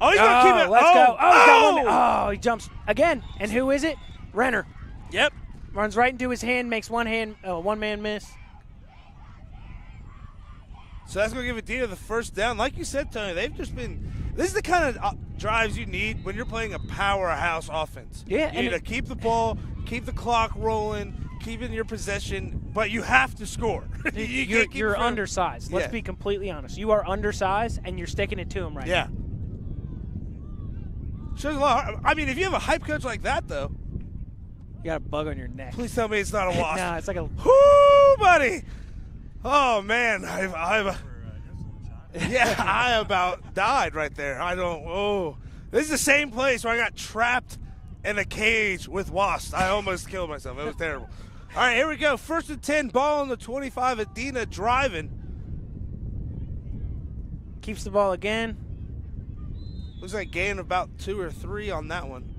Oh, he's going to keep it. Let's go. Oh, he jumps again. And who is it? Renner. Yep. Runs right into his hand, makes one-man miss. So that's going to give Adena the first down. Like you said, Tony, they've just been – this is the kind of drives you need when you're playing a powerhouse offense. Yeah. You need to keep the ball, keep the clock rolling, keep it in your possession, but you have to score. You're undersized. Let's be completely honest. You are undersized, and you're sticking it to him right now. Yeah. Shows a lot. I mean, if you have a hype coach like that, though. You got a bug on your neck. Please tell me it's not a wasp. No, it's like a – Whoo, buddy. Oh, man. Yeah, I about died right there. This is the same place where I got trapped in a cage with wasps. I almost killed myself. It was terrible. All right, here we go. 1st and 10, ball on the 25. Adena driving. Keeps the ball again. Looks like gain about 2 or 3 on that one.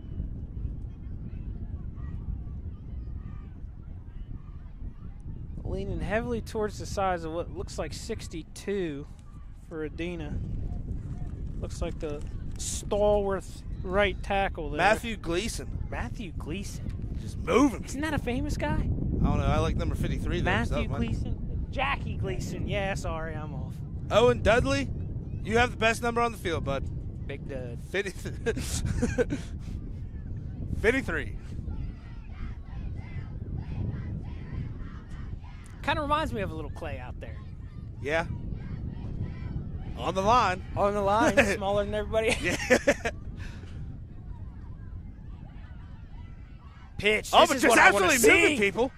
Leaning heavily towards the size of what looks like 62 for Adena. Looks like the stalwart right tackle there. Matthew Gleason. Matthew Gleason. Just moving. Isn't that a famous guy? I don't know. I like number 53. Matthew Gleason. Jackie Gleason. Yeah, sorry, I'm off. Owen Dudley, you have the best number on the field, bud. Big dud. 53. Kind of reminds me of a little Clay out there. Yeah. On the line. On the line, smaller than everybody. Yeah. Pitch. Oh, This but is just what I want to absolutely moving see. people.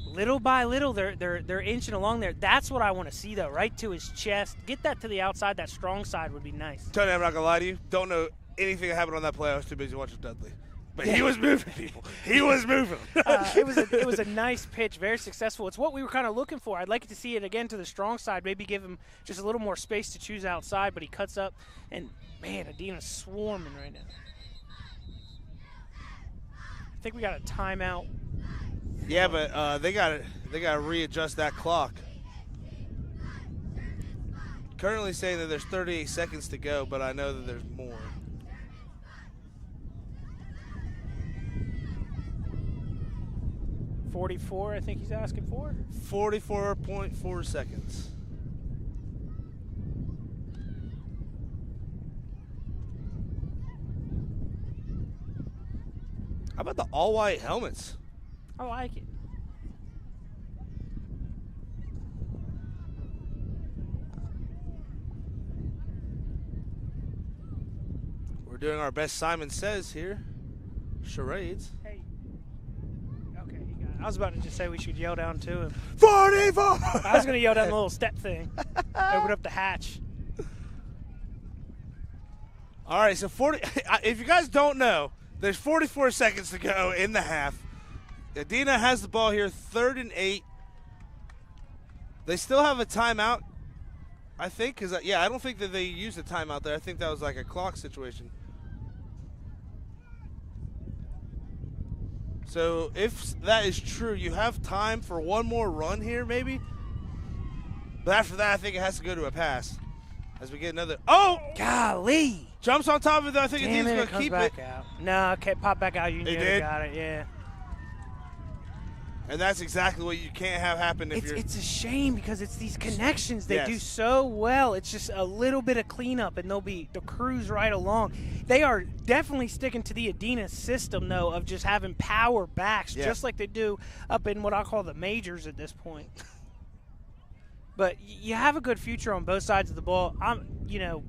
Little by little, they're inching along there. That's what I want to see, though, right to his chest. Get that to the outside. That strong side would be nice. Tony, I'm not going to lie to you. Don't know anything that happened on that play. I was too busy watching Dudley. But he was moving people. He was moving. It was a nice pitch, very successful. It's what we were kind of looking for. I'd like to see it again to the strong side, maybe give him just a little more space to choose outside, but he cuts up. And, man, Adena's swarming right now. I think we got a timeout. Yeah, but they got to readjust that clock. Currently saying that there's 38 seconds to go, but I know that there's more. .44, I think he's asking for. 44.4 seconds. How about the all-white helmets? I like it. We're doing our best Simon Says here. Charades. Hey. Okay, he got it. I was about to just say we should yell down to him. 44! I was going to yell down the little step thing. Open up the hatch. All right, so 40. If you guys don't know, there's 44 seconds to go in the half. Adena has the ball here, 3rd and 8. They still have a timeout, I think, because, yeah, I don't think that they used a timeout there. I think that was like a clock situation. So if that is true, you have time for one more run here, maybe. But after that, I think it has to go to a pass as we get another. Oh! Golly! Jumps on top of it, though. I think Damn Adena's it, going to comes keep back it. out. No, okay, pop back out. They Unioto did? got it, yeah. And that's exactly what you can't have happen if you're. It's a shame because it's these connections they Yes. do so well. It's just a little bit of cleanup and they'll cruise right along. They are definitely sticking to the Adena system though of just having power backs, Yeah. just like they do up in what I call the majors at this point. But you have a good future on both sides of the ball. The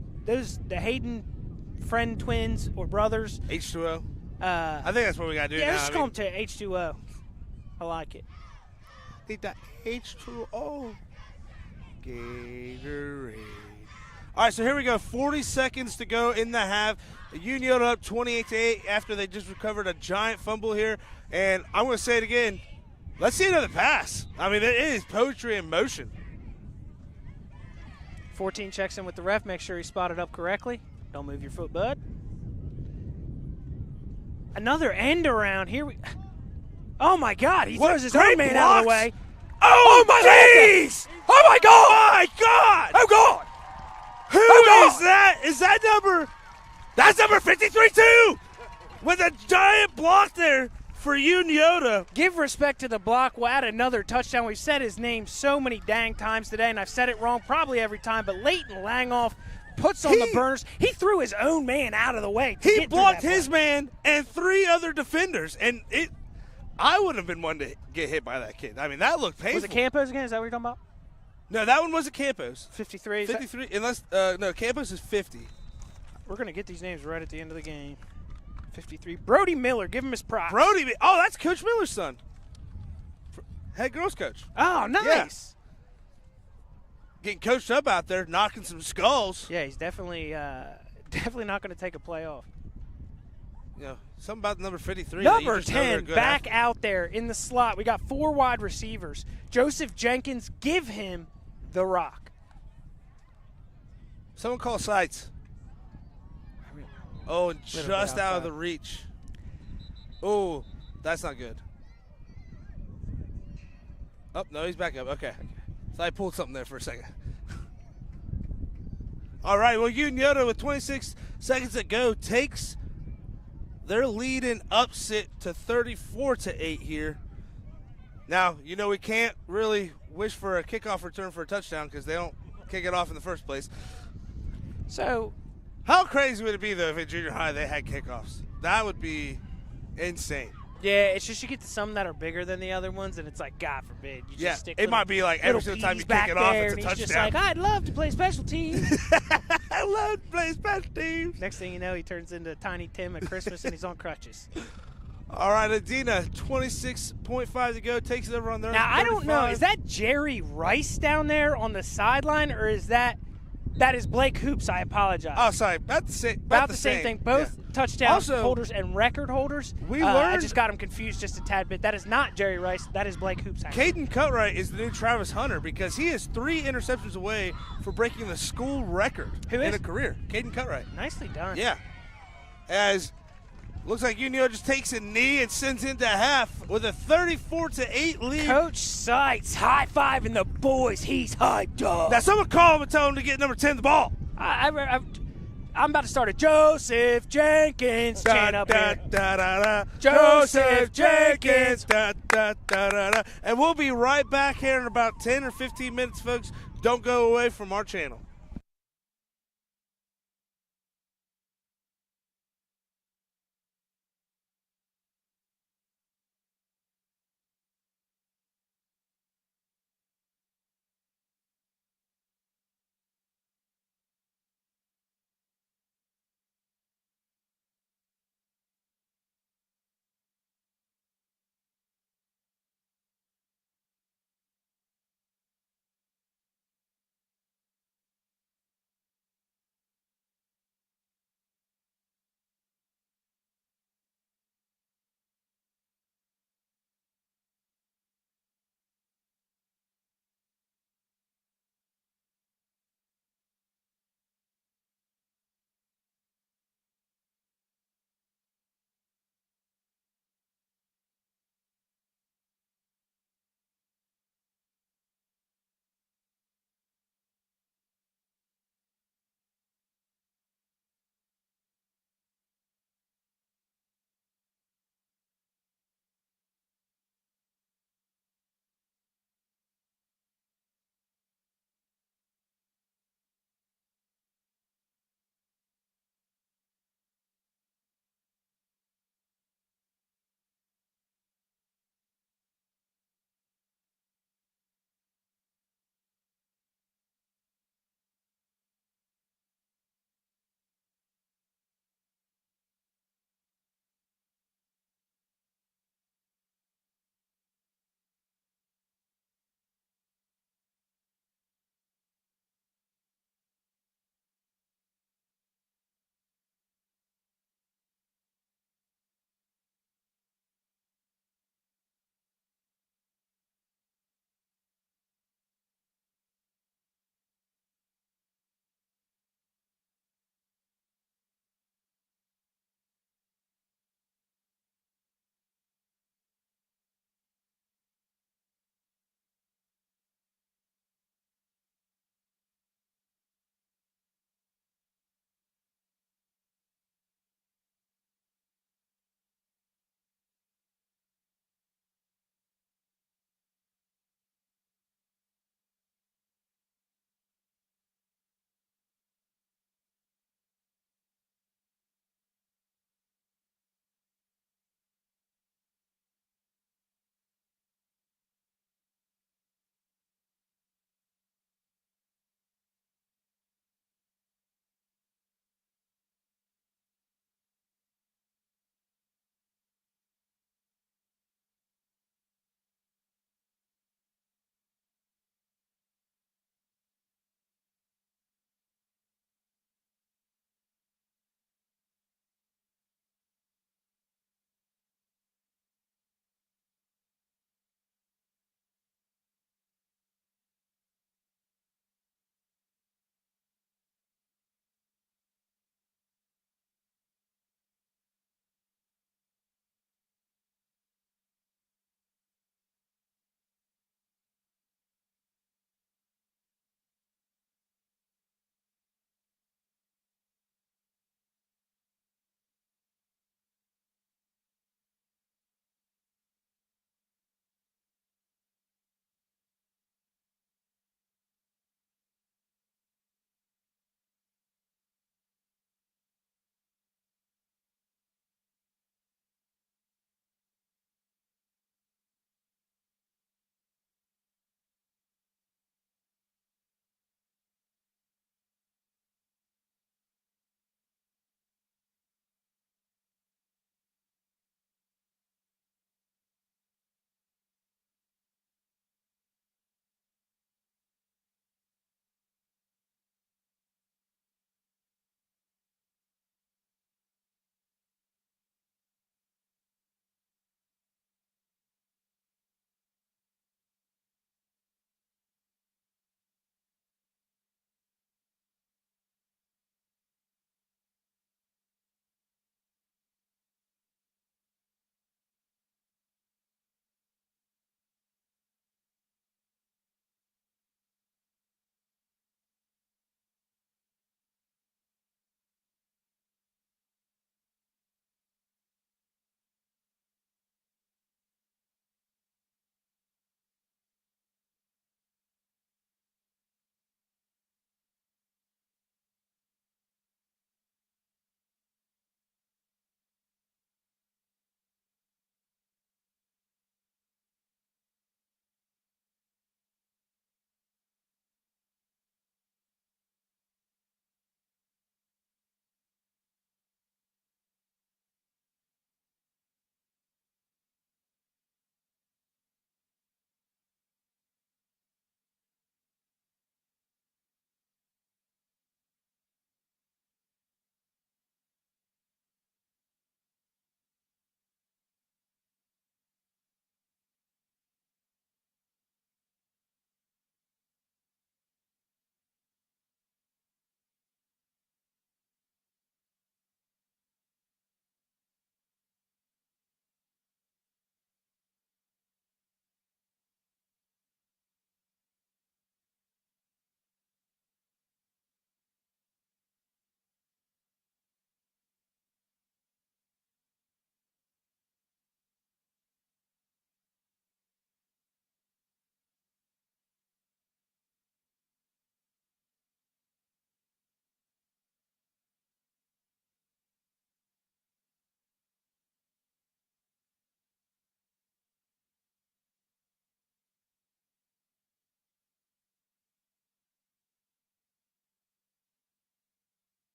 Hayden Friend twins or brothers. H2O. I think that's what we got to do now. Yeah, let's call them to H2O. I like it. Need that H2O. Gatorade. All right, so here we go. 40 seconds to go in the half. Unioto up 28-8 after they just recovered a giant fumble here. And I'm going to say it again. Let's see another pass. I mean, it is poetry in motion. 14 checks in with the ref. Make sure he spotted up correctly. Don't move your foot, bud. Another end around. Here we. Oh my God! He throws his own man out of the way. Oh my jeez! Oh my God! Oh my God! Oh God! Who is that? Is that number? That's number 53 too. With a giant block there for Unioto. Give respect to the block. We'll add another touchdown. We've said his name so many dang times today, and I've said it wrong probably every time. But Leighton Langoff puts on the burners. He threw his own man out of the way. He blocked his man and 3 other defenders, and I wouldn't have been one to get hit by that kid. I mean, that looked painful. Was it Campos again? Is that what you're talking about? No, that one wasn't Campos. 53. 53, unless no, Campos is 50. We're gonna get these names right at the end of the game. 53. Brody Miller. Give him his props. Brody. Oh, that's Coach Miller's son. Head girls coach. Oh, nice. getting coached up out there, knocking some skulls. Yeah, he's definitely definitely not going to take a play off. You know, something about number 53. Number 10 back out there in the slot. We got 4 wide receivers. Joseph Jenkins, give him the rock. Someone call sights. Oh, and just out of the reach. Oh, that's not good. Oh, no, he's back up. Okay. So I pulled something there for a second. All right, well, Unioto with 26 seconds to go takes their lead and ups it to 34-8 here. Now, you know, we can't really wish for a kickoff return for a touchdown because they don't kick it off in the first place. So, how crazy would it be, though, if in junior high they had kickoffs? That would be insane. yeah, it's just you get to some that are bigger than the other ones, and it's like, God forbid. You just stick it might be like every single time you kick it off, it's a touchdown. He's just like, I'd love to play special teams. I love to play special teams. Next thing you know, he turns into Tiny Tim at Christmas, and he's on crutches. All right, Adena, 26.5 to go, takes it over on their Now, I don't know. Is that Jerry Rice down there on the sideline, or is that is Blake Hoops? I apologize. Oh, sorry. About the same thing. Both touchdown holders and record holders. I just got them confused just a tad bit. That is not Jerry Rice. That is Blake Hoops. Caden Cutright is the new Travis Hunter because he is 3 interceptions away for breaking the school record in a career. Caden Cutright. Nicely done. Yeah. As looks like Unioto just takes a knee and sends into half with a 34-8 lead. Coach Seitz high-fiving the boys. He's hyped up. Now someone call him and tell him to get number 10 the ball. I'm about to start a Joseph Jenkins chant up here. Joseph Jenkins. And we'll be right back here in about 10 or 15 minutes, folks. Don't go away from our channel.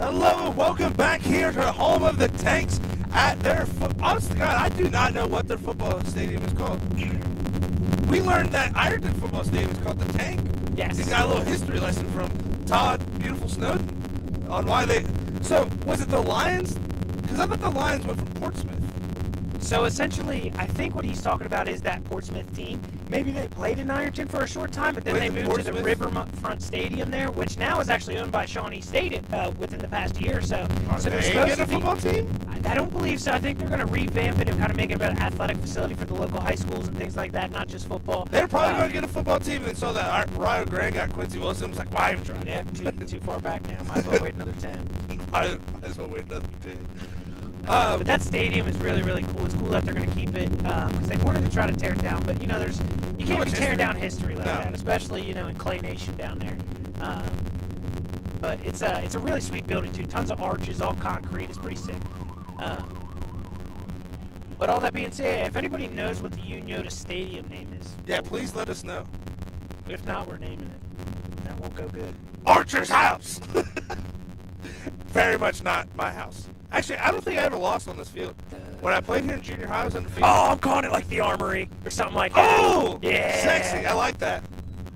Hello, welcome back here to the home of the Tanks at their honest to God, I do not know what their football stadium is called. We learned that Ironton football stadium is called the Tank. Yes. We got a little history lesson from Todd, beautiful Snowden, on why they... So, was it the Lions? Because I thought the Lions went from Portsmouth. So essentially, I think what he's talking about is that Portsmouth team. Maybe they played in Ironton for a short time, but then they moved to the Riverfront Stadium there, which now is actually owned by Shawnee State within the past year or so. So they're supposed to be a football team? I don't believe so. I think they're going to revamp it and kind of make it an athletic facility for the local high schools and things like that, not just football. They're probably going to get a football team, and they saw that Ryan Grant got Quincy Wilson. It's like, why even try? Yeah, too far back now. Might as well wait another 10. Might as well wait another 10. But that stadium is really, really cool. It's cool that they're going to keep it because they wanted to try to tear it down. But, you can't be tearing down history like that, especially, in Clay Nation down there. But it's a really sweet building, too. Tons of arches, all concrete. It's pretty sick. But all that being said, if anybody knows what the Unioto Stadium name is, yeah, please let us know. If not, we're naming it. That won't go good. Archer's house! Very much not my house. Actually, I don't think I ever lost on this field. When I played here in junior high, I was on the field. Oh, I'm calling it like the Armory or something like that. Oh! Yeah! Sexy, I like that.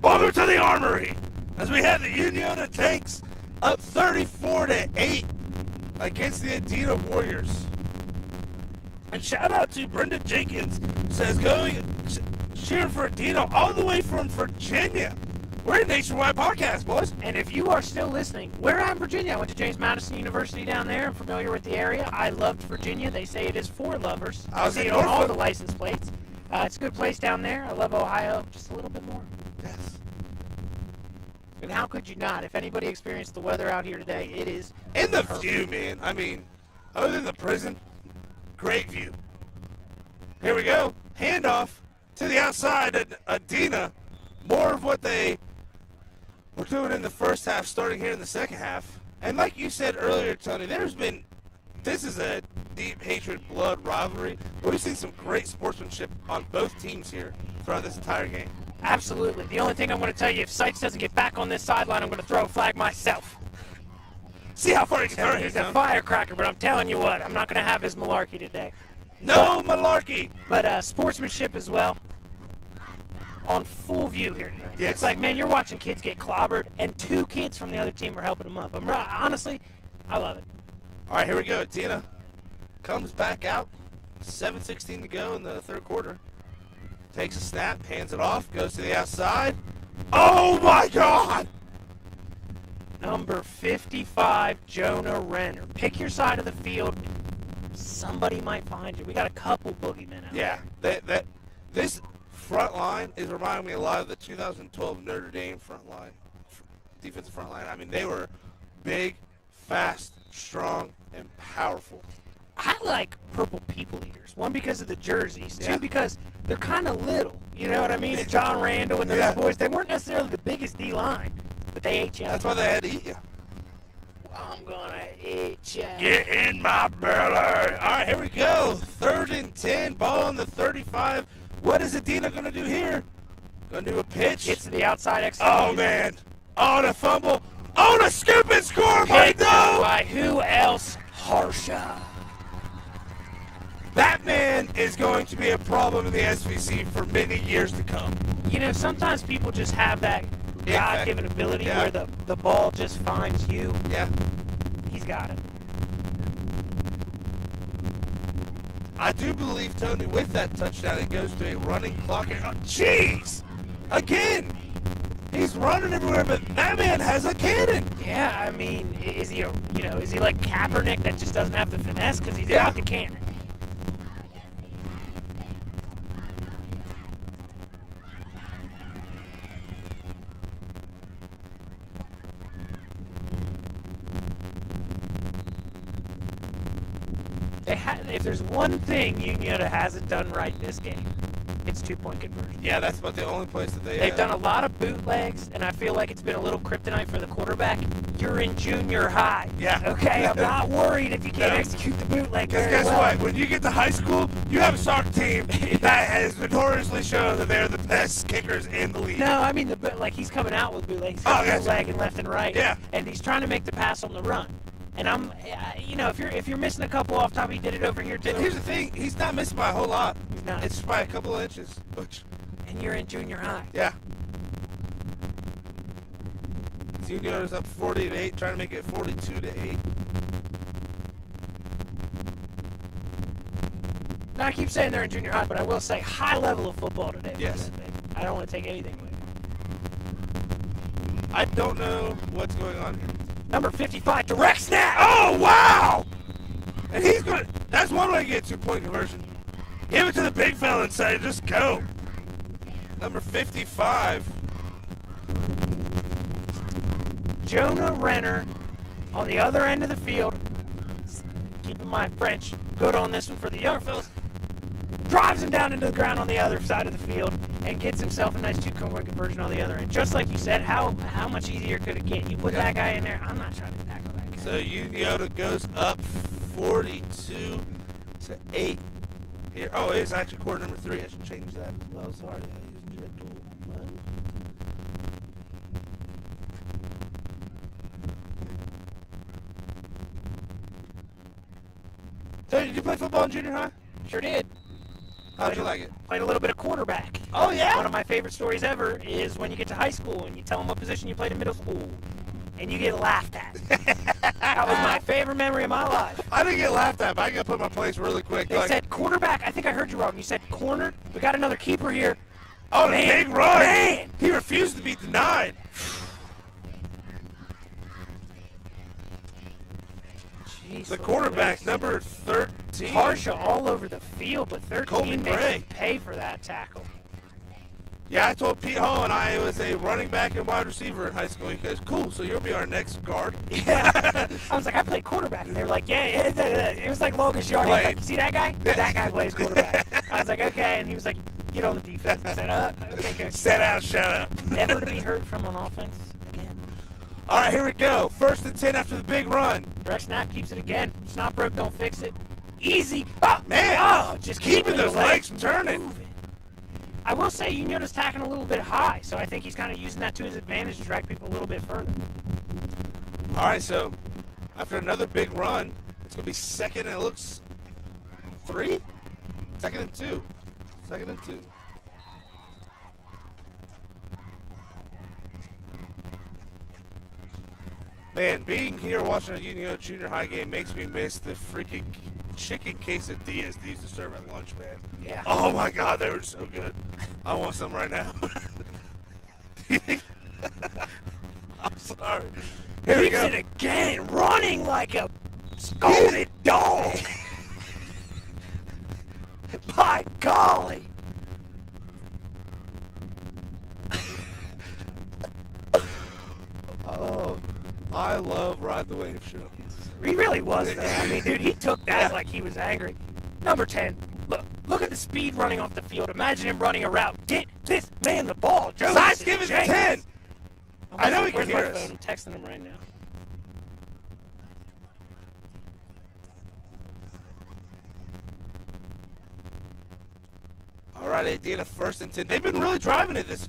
Welcome to the Armory! As we have the Unioto Tanks up 34-8 against the Adena Warriors. And shout out to Brenda Jenkins, says cheering for Adena all the way from Virginia. We're a nationwide podcast, boys. And if you are still listening, where I'm in Virginia, I went to James Madison University down there. I'm familiar with the area. I loved Virginia. They say it is for lovers. I see it on all the license plates. It's a good place down there. I love Ohio just a little bit more. Yes. And how could you not? If anybody experienced the weather out here today, it is in the view, man. I mean, other than the prison, great view. Here we go. Handoff to the outside at Adena. More of what they were doing in the first half, starting here in the second half. And like you said earlier, Tony, this is a deep hatred, blood rivalry. We've seen some great sportsmanship on both teams here throughout this entire game. Absolutely. The only thing I'm going to tell you, if Sykes doesn't get back on this sideline, I'm going to throw a flag myself. See how far he can throw it. He's a firecracker, but I'm telling you what, I'm not going to have his malarkey today. No malarkey! But sportsmanship as well. On full view here tonight. Yes. It's like, man, you're watching kids get clobbered, and 2 kids from the other team are helping them up. Honestly, I love it. All right, here we go. Adena comes back out. 7:16 to go in the third quarter. Takes a snap, hands it off, goes to the outside. Oh, my God! Number 55, Jonah Renner. Pick your side of the field. Somebody might find you. We got a couple boogeymen out. Yeah, this front line is reminding me a lot of the 2012 Notre Dame front line, defensive front line. I mean, they were big, fast, strong, and powerful. I like purple people eaters. One, because of the jerseys. Two, because they're kind of little. You know what I mean? And John Randall and those boys, they weren't necessarily the biggest D-line, but they ate you. That's why they had to eat you. I'm going to eat you. Get in my belly. All right, here we go. 3rd and 10, ball on the 35. What is Adena going to do here? Going to do a pitch. Gets to the outside execution. Oh, man. On a fumble. On a scoop and score. By who else? Harsha. That man is going to be a problem in the SVC for many years to come. Sometimes people just have that God-given ability where the ball just finds you. Yeah. He's got it. I do believe, Tony, with that touchdown, it goes to a running clock. Jeez! Again! He's running everywhere, but that man has a cannon. Yeah, I mean, is he like Kaepernick that just doesn't have the finesse because he's got the cannon? If there's one thing Unioto hasn't done right this game, it's 2-point conversion. Yeah, that's about the only place that they've done a lot of bootlegs, and I feel like it's been a little kryptonite for the quarterback. You're in junior high. Yeah. Okay, I'm not worried if you can't execute the bootleg very well. Because guess what? When you get to high school, you have a soccer team that has notoriously shown that they're the best kickers in the league. No, I mean, he's coming out with bootlegs. He's bootlegging left and right. Yeah. And he's trying to make the pass on the run. And I'm, if you're missing a couple off top, he did it over here too. And here's the thing, he's not missing by a whole lot. He's not. It's by a couple of inches. And you're in junior high. Yeah. Unioto's up 40-8, trying to make it 42-8. Now I keep saying they're in junior high, but I will say high level of football today. Yes. I don't want to take anything away. I don't know what's going on here. Number 55, direct snap. Oh, wow! And he's going to, that's one way to get 2-point conversion. Give it to the big fella and say, just go. Number 55. Jonah Renner on the other end of the field. Keeping my French good on this one for the younger fellas. Drives him down into the ground on the other side of the field and gets himself a nice 2-point conversion on the other end. Just like you said, how much easier could it get? You put that guy in there. I'm not trying to tackle that guy. So Unioto goes up 42-8 here. Oh, it's actually quarter number 3. I should change that. Well, sorry. I used jet tool. So did you play football in junior high? Sure did. How'd you like it? Played a little bit of quarterback. Oh, yeah? One of my favorite stories ever is when you get to high school and you tell them what position you played in middle school, and you get laughed at. That was my favorite memory of my life. I didn't get laughed at, but I got to put my place really quick. They said quarterback. I think I heard you wrong. You said corner. We got another keeper here. Oh, man, big run. Man. He refused to be denied. Jeez, The quarterback, number 13. Harsha all over the field, but 13 Bray. made him pay for that tackle. Yeah, I told Pete Hall and I was a running back and wide receiver in high school. He goes, cool, so you'll be our next guard. Yeah. I was like, I played quarterback. And they were like, yeah. It was like Logan Yard. Like, you see that guy? That guy plays quarterback. I was like, okay. And he was like, get on the defense. I said, okay, good. Set out, shut up. Never to be heard from on offense again. All right, here we go. 1st and 10 after the big run. Direct snap keeps it again. It's not broke, don't fix it. Easy. Oh, Man, just keeping those legs from turning. Moving. I will say Unioto's tacking a little bit high, so I think he's kind of using that to his advantage to drag people a little bit further. All right, so after another big run, it's going to be 2nd and it looks 3? 2nd and 2. 2nd and 2. Man, being here watching a Unioto junior high game makes me miss the freaking chicken quesadillas they used to serve at lunch, man. Yeah. Oh my God, they were so good. I want some right now. I'm sorry. Here we go. Keeps it again, running like a scolded dog. By golly. Oh, I love Ride the Wave show. He really was, though. I mean, dude, he took that like he was angry. Number 10. Look at the speed running off the field. Imagine him running a route. Get this man the ball, Joe. Size give it 10. I know he can hear us. I'm texting him right now. All right, Adena, 1st and 10. They've been really driving it this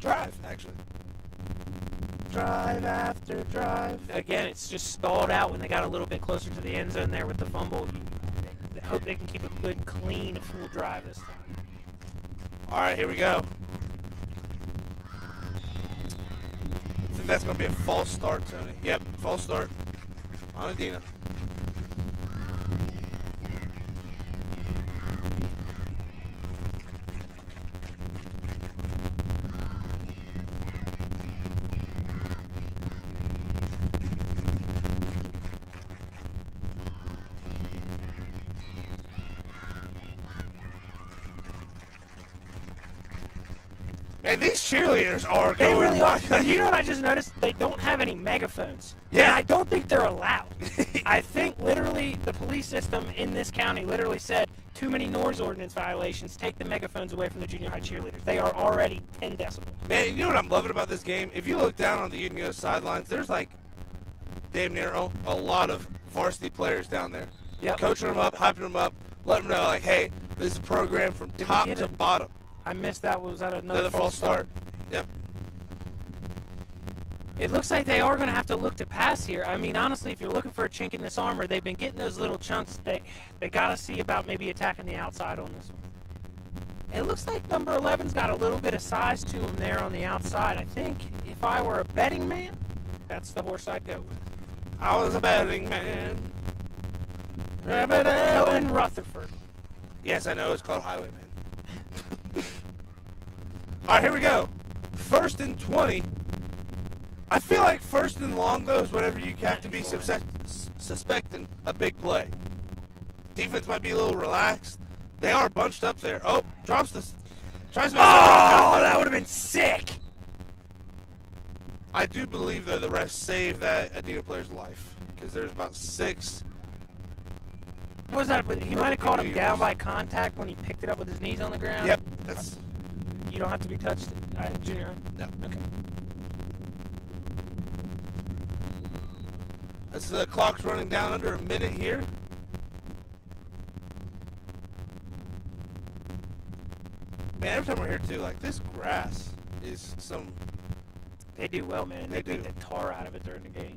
drive, actually. Drive after drive. Again, it's just stalled out when they got a little bit closer to the end zone there with the fumble. I hope they can keep a good, clean, full drive this time. All right, here we go. I think that's going to be a false start, Tony. Yep, false start on Adena. And these cheerleaders are They going really are. wild. You know what I just noticed? They don't have any megaphones. Yeah. And I don't think they're allowed. I think literally the police system in this county literally said too many noise ordinance violations. Take the megaphones away from the junior high cheerleaders. They are already 10 decibels. Man, you know what I'm loving about this game? If you look down on the Unioto sidelines, there's like damn near a lot of varsity players down there. Yep. Coaching them up, hyping them up, letting them know, like, hey, this is a program from top to bottom. I missed that. Was that another Another false start. Yep. It looks like they are going to have to look to pass here. I mean, honestly, if you're looking for a chink in this armor, they've been getting those little chunks. They got to see about maybe attacking the outside on this one. It looks like number 11's got a little bit of size to him there on the outside. I think if I were a betting man, that's the horse I'd go with. I was a betting man. Owen Rutherford. Yes, I know. It's called Highwayman. All right, here we go. 1st and 20. I feel like 1st and long, though, is whenever you have to be suspecting a big play. Defense might be a little relaxed. They are bunched up there. Oh, drops this. Tries to make that would have been sick. I do believe, though, the refs saved that Adena player's life because there's about 6. What was that? He might have caught him down by contact when he picked it up with his knees on the ground. Yep, that's. You don't have to be touched, Junior. No. Okay. As the clock's running down under a minute here. Man, every time we're here too, like this grass is some. They do well, man. They do. beat the tar out of it during the game.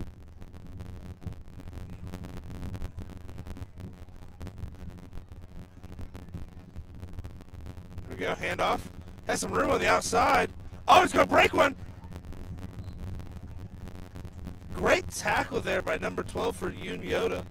Here we go, handoff. Has some room on the outside. Oh, he's going to break one. Great tackle there by number 12 for Unioto.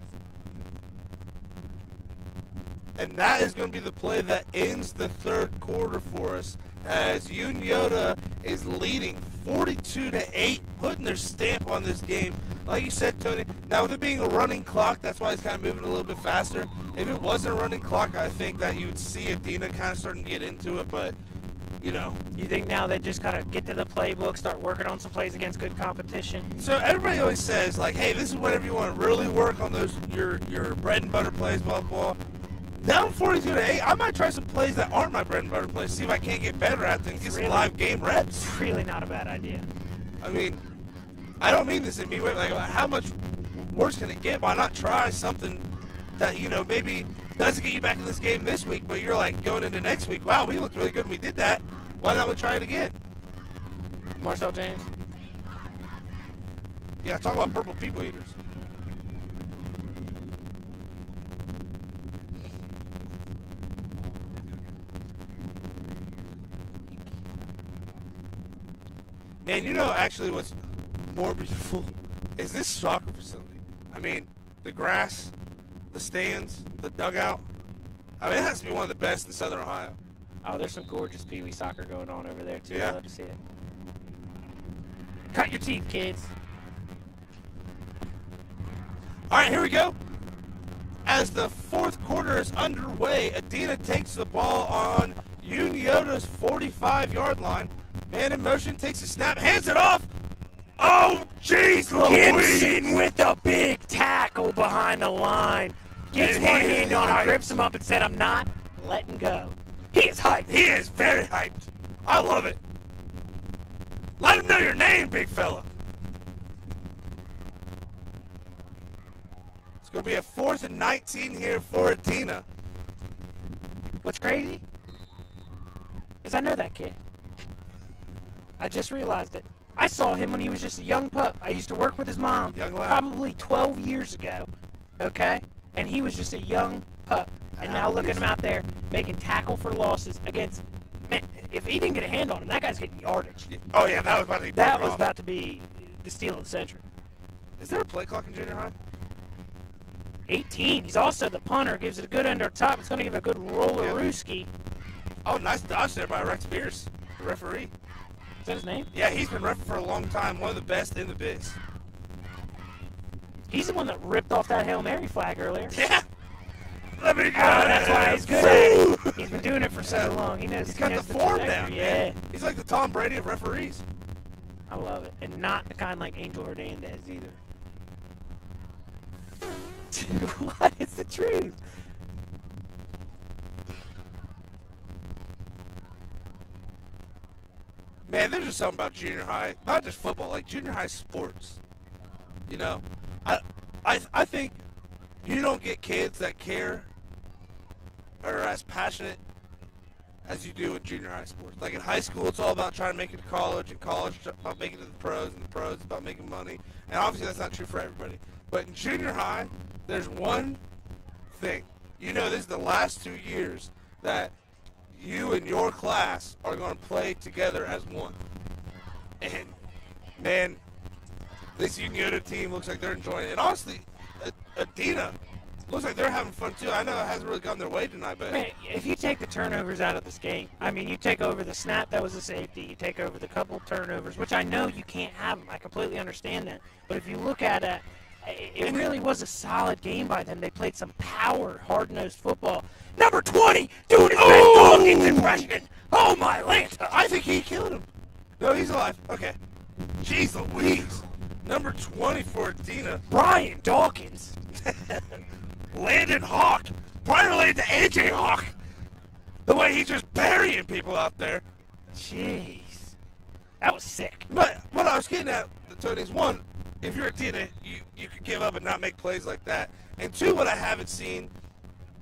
And that is going to be the play that ends the 3rd quarter for us as Unioto is leading 42-8, putting their stamp on this game. Like you said, Tony, now with it being a running clock, that's why it's kind of moving a little bit faster. If it wasn't a running clock, I think that you would see Adena kind of starting to get into it, but you know. You think now they just gotta get to the playbook, start working on some plays against good competition? So everybody always says, like, hey, this is whenever you want to really work on those your bread and butter plays, blah, blah, blah. Now I'm 42-8. I might try some plays that aren't my bread and butter plays, see if I can't get better at them and get some live game reps. It's really not a bad idea. I mean, I don't mean this in me way, like, how much worse can it get? Why not try something that, you know, maybe doesn't get you back in this game this week, but you're like going into next week, wow, we looked really good when we did that. Why not we try it again? Marcel James. Yeah, talk about purple people eaters. Man, you know actually what's more beautiful is this soccer facility. I mean, the grass, the stands, the dugout. I mean, it has to be one of the best in Southern Ohio. Oh, there's some gorgeous Pee Wee soccer going on over there, too. Yeah. I love to see it. Cut your teeth, kids. All right, here we go. As the 4th quarter is underway, Adena takes the ball on Unioto's 45-yard line. Man in motion, takes a snap, hands it off. Oh, jeez, Gibson with a big tackle behind the line. Gets one hand on him, grips him up and said, I'm not letting go. He is hyped. He is very hyped. I love it. Let him know your name, big fella. It's going to be a 4th and 19 here for Adena. What's crazy is I know that kid. I just realized it. I saw him when he was just a young pup. I used to work with his mom Young lad. probably 12 years ago, okay? And he was just a young pup. And now look at him out there making tackle for losses against, man, if he didn't get a hand on him, that guy's getting yardage. Oh, yeah, that was about to be That was about to be the steal of the century. Is there a play clock in junior high? 18. He's also the punter. Gives it a good under top. It's going to give a good roller-rooski. Oh, nice dodge there by Rex Pierce, the referee. Is that his name? Yeah, he's been ref for a long time. One of the best in the biz. He's the one that ripped off that Hail Mary flag earlier. Yeah. Let me go. That's why he's good at it. He's been doing it for so long. He knows. He's got he the knows form trajectory. down. Man. He's like the Tom Brady of referees. I love it. And not the kind like Angel Hernandez either. What? It's the truth. Man, there's just something about junior high, not just football, like junior high sports. You know, I think you don't get kids that care or are as passionate as you do in junior high sports. Like in high school, it's all about trying to make it to college, and college is about making it to the pros, and the pros is about making money. And obviously that's not true for everybody. But in junior high, there's one thing. You know, this is the last 2 years that you and your class are going to play together as one. And, man, this Unioto team looks like they're enjoying it. And honestly, Adena looks like they're having fun too. I know it hasn't really gone their way tonight, but Man, if you take the turnovers out of this game, I mean, you take over the snap that was a safety, you take over the couple turnovers, which I know you can't have them. I completely understand that. But if you look at it, it really was a solid game by them. They played some power, hard-nosed football. Number 20 doing his best Dawkins impression. Oh, my Lanta. I think he killed him. No, he's alive. Okay. Jeez Louise. Number 20 for Adena. Brian Dawkins. Landon Hawk. Probably related to AJ Hawk. The way he's just burying people out there. Jeez. That was sick. But what I was getting at, Tony, is one, if you're Adena, you can give up and not make plays like that. And two, what I haven't seen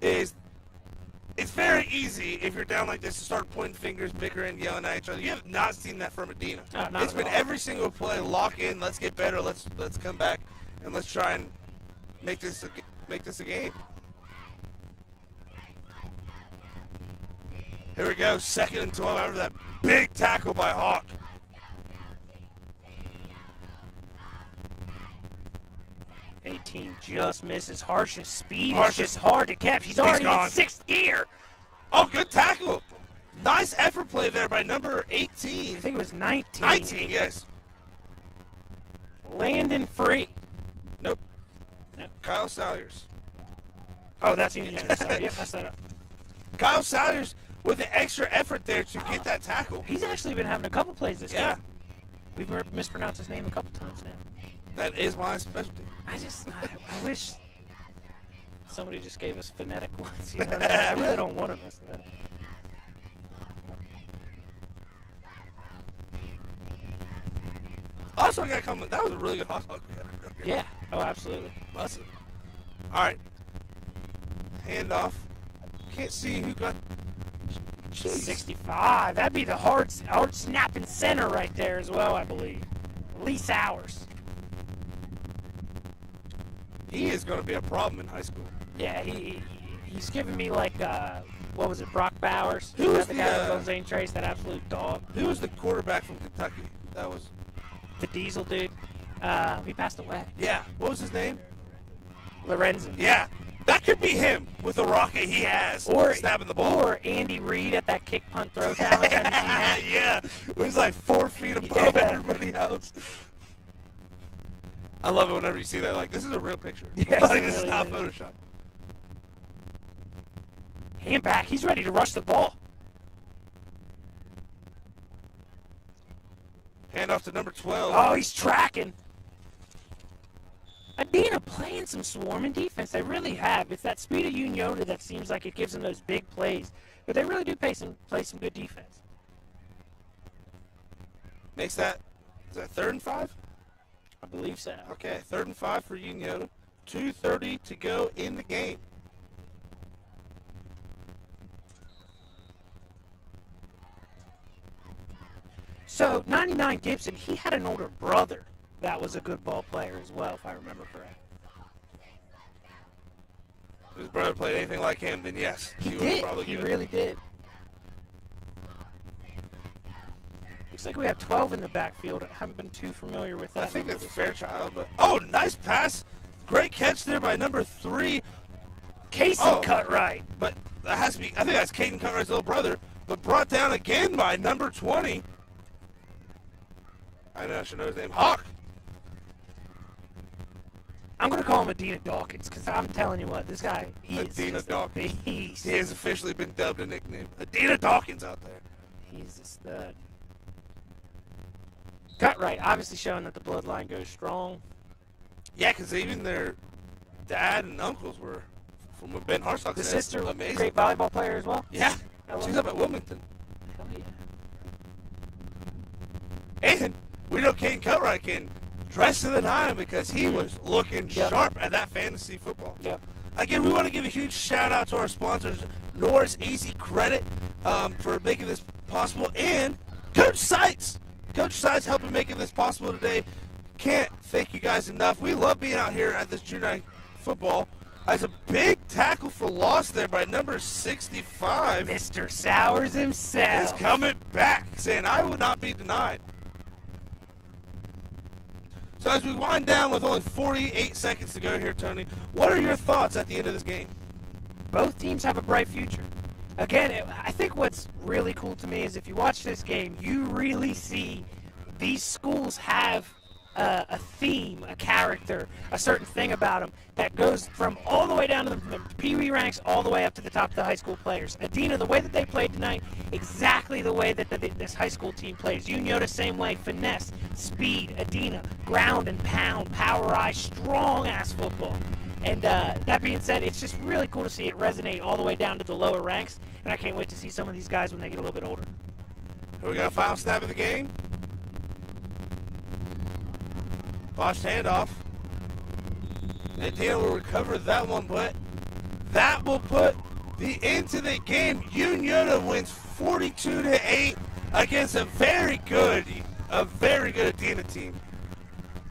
is it's very easy if you're down like this to start pointing fingers, bickering, yelling at each other. You have not seen that from Adena. It's been every single play, lock in, let's get better, let's come back, and let's try and make this a game. Here we go, 2nd and 12 after that big tackle by Hawk. Just misses. Harsh's speed is just hard to catch. He's already in 6th gear. Oh, good tackle. Nice effort play there by number 18. I think it was 19. 19, yes. Landon Free. Nope. Kyle Salyers. Oh, that's Unioto. Sorry. Yep, that's that up. Kyle Salyers with the extra effort there to get that tackle. He's actually been having a couple plays this game. We've mispronounced his name a couple times now. That is my specialty. I wish somebody just gave us phonetic ones. You know? I really don't want to miss that. Also, I got to comment. That was a really good hot dog. Yeah. Oh, absolutely. Awesome. All right. Handoff. Can't see who got. Jeez. 65. That'd be the hard snapping center right there as well, I believe. Lee Sowers. He is going to be a problem in high school. Yeah, he's giving me like, what was it, Brock Bowers? Who was the guy on Zane Trace, that absolute dog? Who was the quarterback from Kentucky? That was the Diesel dude. He passed away. Yeah. What was his name? Lorenzen. Yeah. That could be him with the rocket he has. Or snapping the ball. Or Andy Reid at that kick punt throw challenge. Yeah. It was like 4 feet above everybody else. I love it whenever you see that. Like, this is a real picture. Yes, like, this is not Photoshop. Hand back. He's ready to rush the ball. Hand off to number 12. Oh, he's tracking. Adena playing some swarming defense. They really have. It's that speed of Unioto that seems like it gives them those big plays. But they really do play some good defense. Makes that, is that 3rd and 5? I believe so. Okay, 3rd and 5 for Unioto. 2:30 to go in the game. So, 99 Gibson, he had an older brother that was a good ball player as well, if I remember correct. If his brother played anything like him, then yes. He did. He really did. Looks like we have 12 in the backfield. I haven't been too familiar with that. I think that's Fairchild, but oh, nice pass. Great catch there by number 3. Casey Cutright. But that has to be, I think that's Caden Cutright's little brother, but brought down again by number 20. I know I should know his name. Hawk. I'm going to call him Adena Dawkins because I'm telling you what, this guy, he is Adena Dawkins. Beast. He has officially been dubbed a nickname. Adena Dawkins out there. He's a stud. Cutright, obviously showing that the bloodline goes strong. Yeah, because even their dad and uncles were from Ben Hartsock. The sister, amazing. Great volleyball player as well. Yeah, she's up at Wilmington. Hell yeah. And we know Caden Cutright can dress to the nine because he was looking sharp at that fantasy football. Yep. Again, we want to give a huge shout out to our sponsors, Norris Easy Credit. for making this possible, and Coach Seitz. Coach Seitz helping making this possible today. Can't thank you guys enough. We love being out here at this junior high football. That's a big tackle for loss there by number 65. Mr. Sowers Is himself. coming back, saying, I will not be denied. So as we wind down with only 48 seconds to go here, Tony, what are your thoughts at the end of this game? Both teams have a bright future. Again, I think what's really cool to me is if you watch this game, you really see these schools have a theme, a character, a certain thing about them that goes from all the way down to the Pee Wee ranks all the way up to the top of the high school players. Adena, the way that they played tonight, exactly the way that this high school team plays. Unioto, same way, finesse, speed, Adena, ground and pound, power eye, strong-ass football. And that being said, it's just really cool to see it resonate all the way down to the lower ranks, and I can't wait to see some of these guys when they get a little bit older. Here we got a final snap of the game. Botched handoff. Adena will recover that one, but that will put the end to the game. Unioto wins 42-8 against a very good Adena team.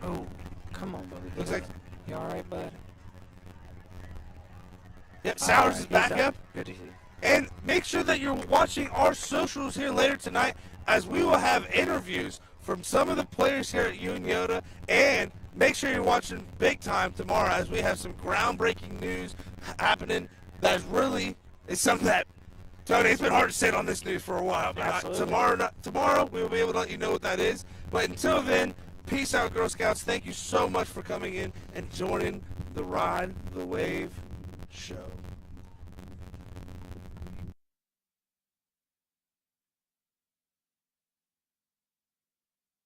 Oh, come on, buddy. Looks like You all right, bud? yep, Sowers is back He's up. Good to see you. And make sure that you're watching our socials here later tonight, as we will have interviews from some of the players here at Unioto. And make sure you're watching big time tomorrow, as we have some groundbreaking news happening that is something that, Tony, it's been hard to sit on this news for a while. But Absolutely. tomorrow we will be able to let you know what that is. But until then, peace out, Girl Scouts. Thank you so much for coming in and joining the Ride the Wave show.